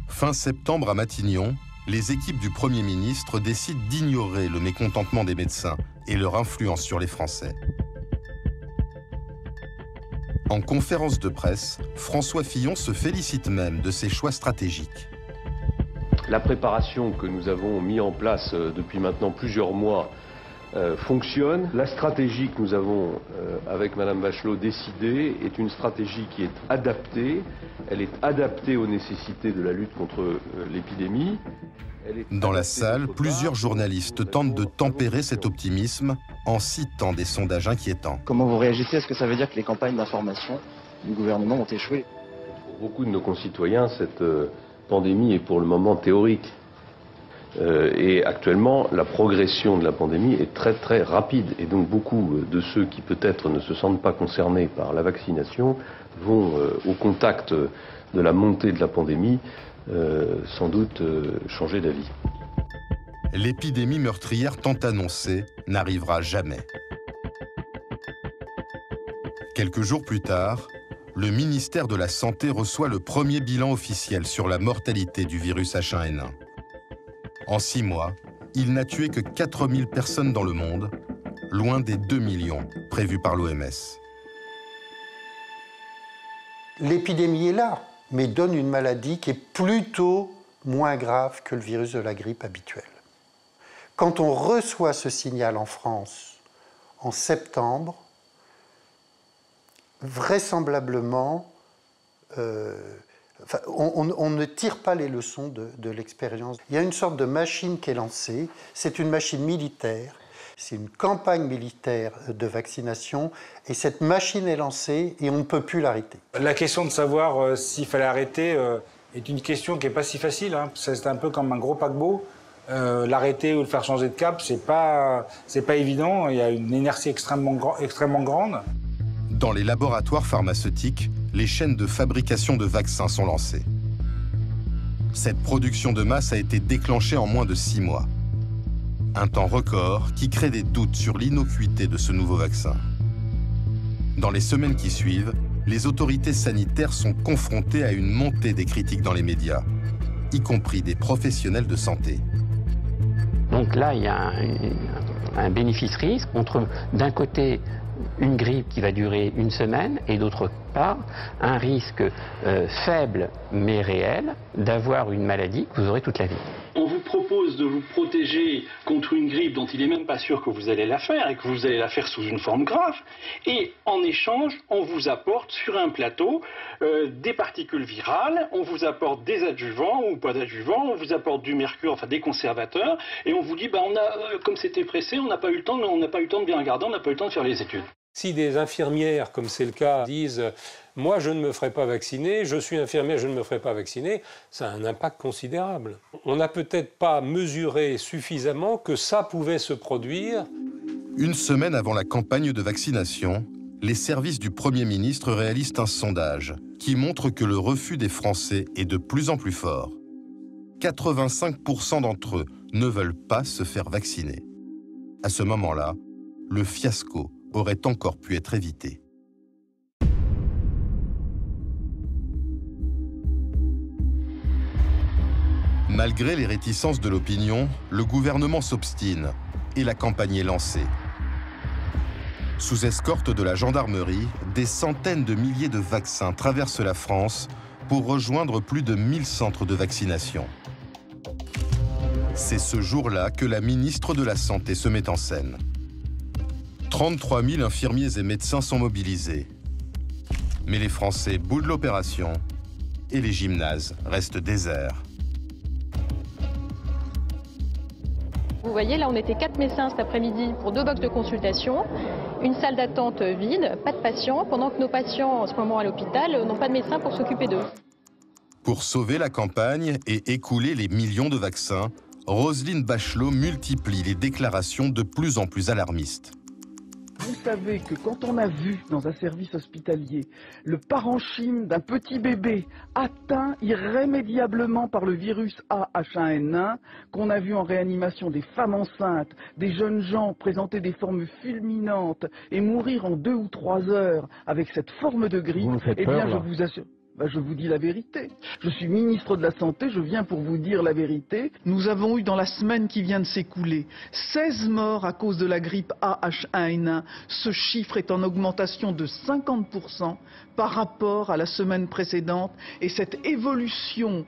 Fin septembre à Matignon, les équipes du Premier ministre décident d'ignorer le mécontentement des médecins et leur influence sur les Français. En conférence de presse, François Fillon se félicite même de ses choix stratégiques. La préparation que nous avons mis en place depuis maintenant plusieurs mois fonctionne. La stratégie que nous avons, avec Mme Bachelot, décidée est une stratégie qui est adaptée. Elle est adaptée aux nécessités de la lutte contre l'épidémie. Dans la salle, plusieurs journalistes tentent de tempérer cet optimisme en citant des sondages inquiétants. Comment vous réagissez? Est-ce que ça veut dire que les campagnes d'information du gouvernement ont échoué? Pour beaucoup de nos concitoyens, cette pandémie est pour le moment théorique. Et actuellement, la progression de la pandémie est très très rapide. Et donc beaucoup de ceux qui peut-être ne se sentent pas concernés par la vaccination vont au contact de la montée de la pandémie sans doute changer d'avis. L'épidémie meurtrière tant annoncée n'arrivera jamais. Quelques jours plus tard, le ministère de la Santé reçoit le premier bilan officiel sur la mortalité du virus H1N1. En 6 mois, il n'a tué que 4000 personnes dans le monde, loin des 2 millions prévus par l'OMS. L'épidémie est là, mais donne une maladie qui est plutôt moins grave que le virus de la grippe habituel. Quand on reçoit ce signal en France en septembre, vraisemblablement, on ne tire pas les leçons de l'expérience. Il y a une sorte de machine qui est lancée, c'est une machine militaire, c'est une campagne militaire de vaccination, et cette machine est lancée et on ne peut plus l'arrêter. La question de savoir s'il fallait arrêter est une question qui n'est pas si facile, hein. C'est un peu comme un gros paquebot. L'arrêter ou le faire changer de cap, c'est pas évident, il y a une inertie extrêmement grande. Dans les laboratoires pharmaceutiques, les chaînes de fabrication de vaccins sont lancées. Cette production de masse a été déclenchée en moins de 6 mois. Un temps record qui crée des doutes sur l'innocuité de ce nouveau vaccin. Dans les semaines qui suivent, les autorités sanitaires sont confrontées à une montée des critiques dans les médias, y compris des professionnels de santé. Donc là, il y a un bénéfice-risque entre, d'un côté, une grippe qui va durer 1 semaine et d'autre part, un risque faible mais réel d'avoir une maladie que vous aurez toute la vie. On vous propose de vous protéger contre une grippe dont il n'est même pas sûr que vous allez la faire et que vous allez la faire sous une forme grave. Et en échange, on vous apporte sur un plateau des particules virales, on vous apporte des adjuvants ou pas d'adjuvants, on vous apporte du mercure, enfin des conservateurs, et on vous dit, bah, comme c'était pressé, on n'a pas eu le temps de bien regarder, on n'a pas eu le temps de faire les études. Si des infirmières, comme c'est le cas, disent « moi, je ne me ferai pas vacciner, je suis infirmière, je ne me ferai pas vacciner », ça a un impact considérable. On n'a peut-être pas mesuré suffisamment que ça pouvait se produire. Une semaine avant la campagne de vaccination, les services du Premier ministre réalisent un sondage qui montre que le refus des Français est de plus en plus fort. 85% d'entre eux ne veulent pas se faire vacciner. À ce moment-là, le fiasco aurait encore pu être évité. Malgré les réticences de l'opinion, le gouvernement s'obstine et la campagne est lancée. Sous escorte de la gendarmerie, des centaines de milliers de vaccins traversent la France pour rejoindre plus de 1000 centres de vaccination. C'est ce jour-là que la ministre de la Santé se met en scène. 33 000 infirmiers et médecins sont mobilisés. Mais les Français boudent l'opération et les gymnases restent déserts. Vous voyez, là, on était 4 médecins cet après-midi pour 2 box de consultation, une salle d'attente vide, pas de patients, pendant que nos patients, en ce moment à l'hôpital, n'ont pas de médecin pour s'occuper d'eux. Pour sauver la campagne et écouler les millions de vaccins, Roselyne Bachelot multiplie les déclarations de plus en plus alarmistes. Vous savez que quand on a vu dans un service hospitalier le parenchyme d'un petit bébé atteint irrémédiablement par le virus H1N1, qu'on a vu en réanimation des femmes enceintes, des jeunes gens présenter des formes fulminantes et mourir en 2 ou 3 heures avec cette forme de grippe, eh bien je vous assure... je vous dis la vérité. Je suis ministre de la Santé, je viens pour vous dire la vérité. Nous avons eu dans la semaine qui vient de s'écouler 16 morts à cause de la grippe H1N1. Ce chiffre est en augmentation de 50% par rapport à la semaine précédente. Et cette évolution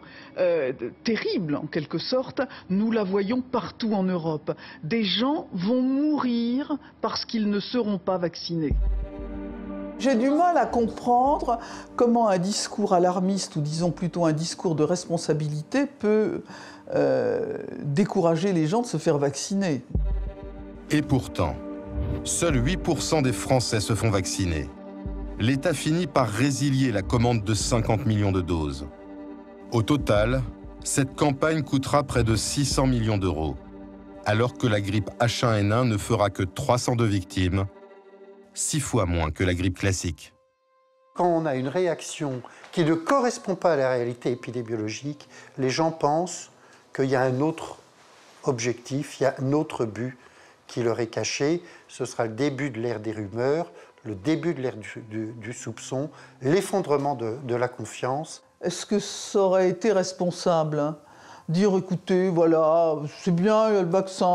terrible, en quelque sorte, nous la voyons partout en Europe. Des gens vont mourir parce qu'ils ne seront pas vaccinés. J'ai du mal à comprendre comment un discours alarmiste, ou disons plutôt un discours de responsabilité, peut décourager les gens de se faire vacciner. Et pourtant, seuls 8% des Français se font vacciner. L'État finit par résilier la commande de 50 millions de doses. Au total, Cette campagne coûtera près de 600 millions d'euros, alors que la grippe H1N1 ne fera que 302 victimes, 6 fois moins que la grippe classique. Quand on a une réaction qui ne correspond pas à la réalité épidémiologique, les gens pensent qu'il y a un autre objectif, il y a un autre but qui leur est caché. Ce sera le début de l'ère des rumeurs, le début de l'ère du soupçon, l'effondrement de la confiance. Est-ce que ça aurait été responsable, hein, dire, écoutez, voilà, c'est bien, il y a le vaccin,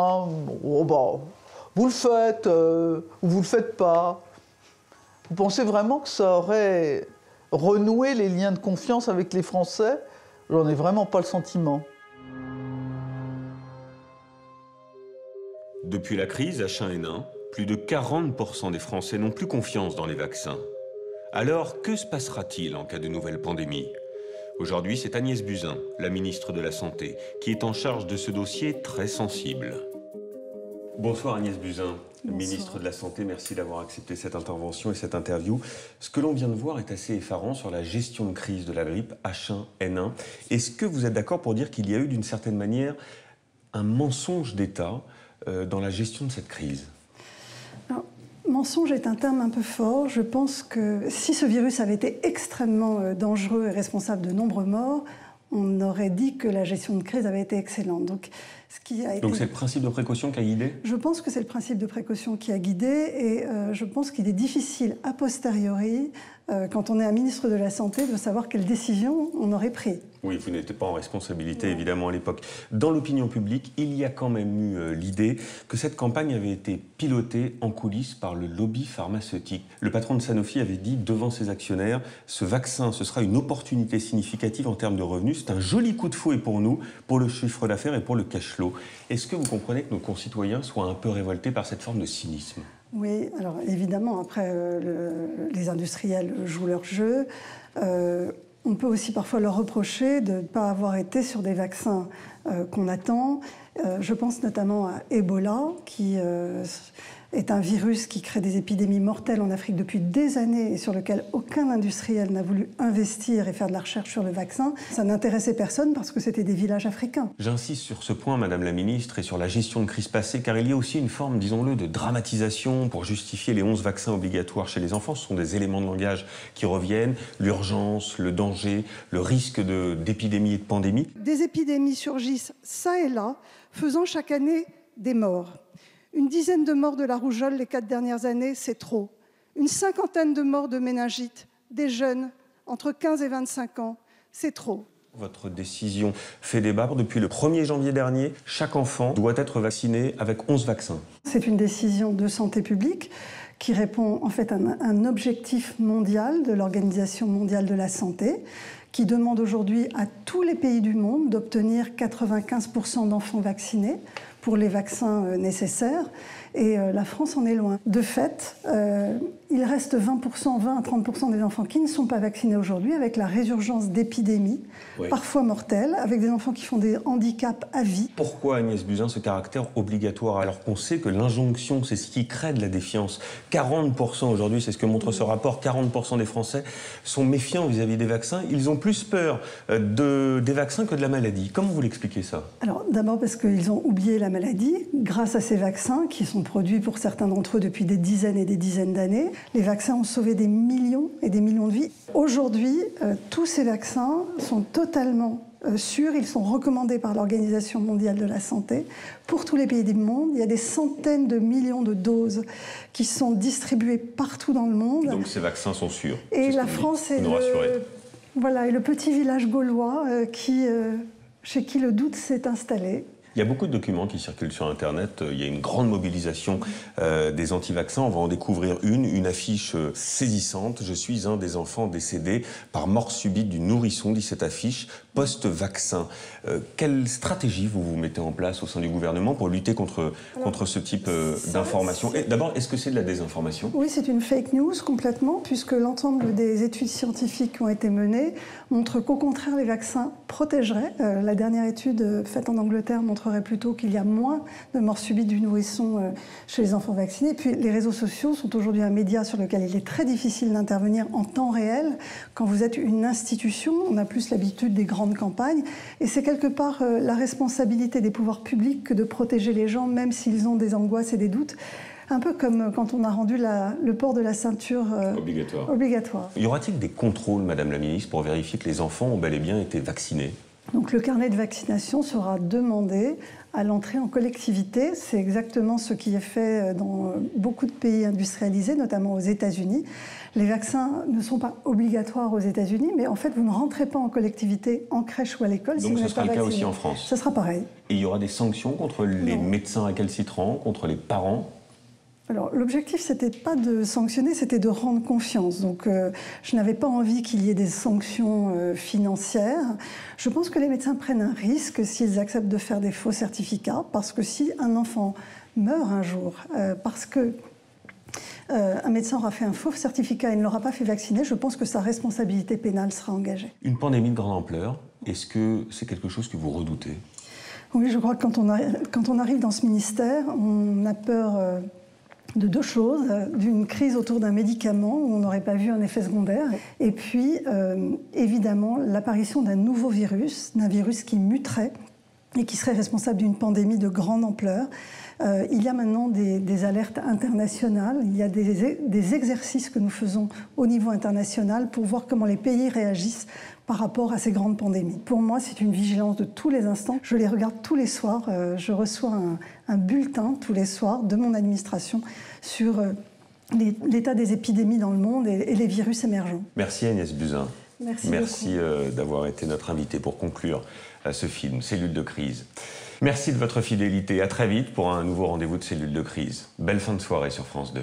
oh, bah, vous le faites ou vous le faites pas? Vous pensez vraiment que ça aurait renoué les liens de confiance avec les Français? J'en ai vraiment pas le sentiment. Depuis la crise H1N1, plus de 40% des Français n'ont plus confiance dans les vaccins. Alors, que se passera-t-il en cas de nouvelle pandémie? Aujourd'hui, c'est Agnès Buzyn, la ministre de la Santé, qui est en charge de ce dossier très sensible. Bonsoir Agnès Buzyn, ministre de la Santé, merci d'avoir accepté cette intervention et cette interview. Ce que l'on vient de voir est assez effarant sur la gestion de crise de la grippe H1N1. Est-ce que vous êtes d'accord pour dire qu'il y a eu d'une certaine manière un mensonge d'État dans la gestion de cette crise? Alors, mensonge est un terme un peu fort. Je pense que si ce virus avait été extrêmement dangereux et responsable de nombreux morts, on aurait dit que la gestion de crise avait été excellente. Donc c'est le principe de précaution qui a guidé? Je pense que c'est le principe de précaution qui a guidé et je pense qu'il est difficile a posteriori, quand on est un ministre de la Santé, de savoir quelle décision on aurait pris. Oui, vous n'étiez pas en responsabilité, évidemment, à l'époque. Dans l'opinion publique, il y a quand même eu l'idée que cette campagne avait été pilotée en coulisses par le lobby pharmaceutique. Le patron de Sanofi avait dit devant ses actionnaires « Ce vaccin, ce sera une opportunité significative en termes de revenus. C'est un joli coup de fouet pour nous, pour le chiffre d'affaires et pour le cash flow. » Est-ce que vous comprenez que nos concitoyens soient un peu révoltés par cette forme de cynisme? Oui, alors évidemment, après, les industriels jouent leur jeu. On peut aussi parfois leur reprocher de ne pas avoir été sur des vaccins qu'on attend. Je pense notamment à Ebola, qui est un virus qui crée des épidémies mortelles en Afrique depuis des années et sur lequel aucun industriel n'a voulu investir et faire de la recherche sur le vaccin. Ça n'intéressait personne parce que c'était des villages africains. J'insiste sur ce point, Madame la Ministre, et sur la gestion de crise passée, car il y a aussi une forme, disons-le, de dramatisation pour justifier les 11 vaccins obligatoires chez les enfants. Ce sont des éléments de langage qui reviennent, l'urgence, le danger, le risque d'épidémie et de pandémie. Des épidémies surgissent ça et là, faisant chaque année des morts. Une dizaine de morts de la rougeole les 4 dernières années, c'est trop. Une cinquantaine de morts de méningite, des jeunes entre 15 et 25 ans, c'est trop. Votre décision fait débat. Depuis le 1er janvier dernier, chaque enfant doit être vacciné avec 11 vaccins. C'est une décision de santé publique qui répond en fait à un objectif mondial de l'Organisation mondiale de la santé, qui demande aujourd'hui à tous les pays du monde d'obtenir 95% d'enfants vaccinés pour les vaccins nécessaires. Et la France en est loin. De fait, il reste 20 à 30% des enfants qui ne sont pas vaccinés aujourd'hui, avec la résurgence d'épidémies, parfois mortelles, avec des enfants qui font des handicaps à vie. Pourquoi, Agnès Buzyn, ce caractère obligatoire, alors qu'on sait que l'injonction, c'est ce qui crée de la défiance? 40% aujourd'hui, c'est ce que montre ce rapport, 40% des Français sont méfiants vis-à-vis des vaccins. Ils ont plus peur des vaccins que de la maladie. Comment vous l'expliquez ça? Alors, d'abord parce qu'ils ont oublié la maladie, grâce à ces vaccins qui sont produits pour certains d'entre eux depuis des dizaines et des dizaines d'années. Les vaccins ont sauvé des millions et des millions de vies. Aujourd'hui, tous ces vaccins sont totalement sûrs. Ils sont recommandés par l'Organisation mondiale de la santé pour tous les pays du monde. Il y a des centaines de millions de doses qui sont distribuées partout dans le monde. Donc ces vaccins sont sûrs. Et la France est le petit village gaulois chez qui le doute s'est installé. Il y a beaucoup de documents qui circulent sur Internet. Il y a une grande mobilisation des anti-vaccins. On va en découvrir une affiche saisissante. Je suis un des enfants décédés par mort subite du nourrisson, dit cette affiche, post-vaccin. Quelle stratégie vous mettez en place au sein du gouvernement pour lutter contre ce type d'information? D'abord, est-ce que c'est de la désinformation? Oui, c'est une fake news complètement, puisque l'ensemble des études scientifiques qui ont été menées montrent qu'au contraire, les vaccins protégerait. La dernière étude faite en Angleterre montrerait plutôt qu'il y a moins de morts subites du nourrisson chez les enfants vaccinés. Et puis les réseaux sociaux sont aujourd'hui un média sur lequel il est très difficile d'intervenir en temps réel. Quand vous êtes une institution, on a plus l'habitude des grandes campagnes. Et c'est quelque part la responsabilité des pouvoirs publics que de protéger les gens, même s'ils ont des angoisses et des doutes. Un peu comme quand on a rendu le port de la ceinture obligatoire. Y aura-t-il des contrôles, Madame la Ministre, pour vérifier que les enfants ont bel et bien été vaccinés? Donc le carnet de vaccination sera demandé à l'entrée en collectivité. C'est exactement ce qui est fait dans beaucoup de pays industrialisés, notamment aux États-Unis. Les vaccins ne sont pas obligatoires aux États-Unis, mais en fait, vous ne rentrez pas en collectivité, en crèche ou à l'école si vous n'êtes pas vacciné. Donc ce sera le cas aussi en France? Ce sera pareil. Et il y aura des sanctions contre les médecins récalcitrants, contre les parents? Alors, l'objectif, c'était pas de sanctionner, c'était de rendre confiance. Donc, je n'avais pas envie qu'il y ait des sanctions financières. Je pense que les médecins prennent un risque s'ils acceptent de faire des faux certificats, parce que si un enfant meurt un jour, parce que un médecin aura fait un faux certificat et ne l'aura pas fait vacciner, je pense que sa responsabilité pénale sera engagée. Une pandémie de grande ampleur, est-ce que c'est quelque chose que vous redoutez? Oui, je crois que quand on arrive dans ce ministère, on a peur de deux choses, d'une crise autour d'un médicament où on n'aurait pas vu un effet secondaire, et puis évidemment l'apparition d'un nouveau virus, d'un virus qui muterait et qui serait responsable d'une pandémie de grande ampleur. Il y a maintenant des alertes internationales, il y a des exercices que nous faisons au niveau international pour voir comment les pays réagissent par rapport à ces grandes pandémies. Pour moi, c'est une vigilance de tous les instants. Je les regarde tous les soirs. Je reçois un bulletin tous les soirs de mon administration sur l'état des épidémies dans le monde et les virus émergents. Merci Agnès Buzyn. Merci d'avoir été notre invitée pour conclure ce film, Cellule de crise. Merci de votre fidélité. À très vite pour un nouveau rendez-vous de Cellule de crise. Belle fin de soirée sur France 2.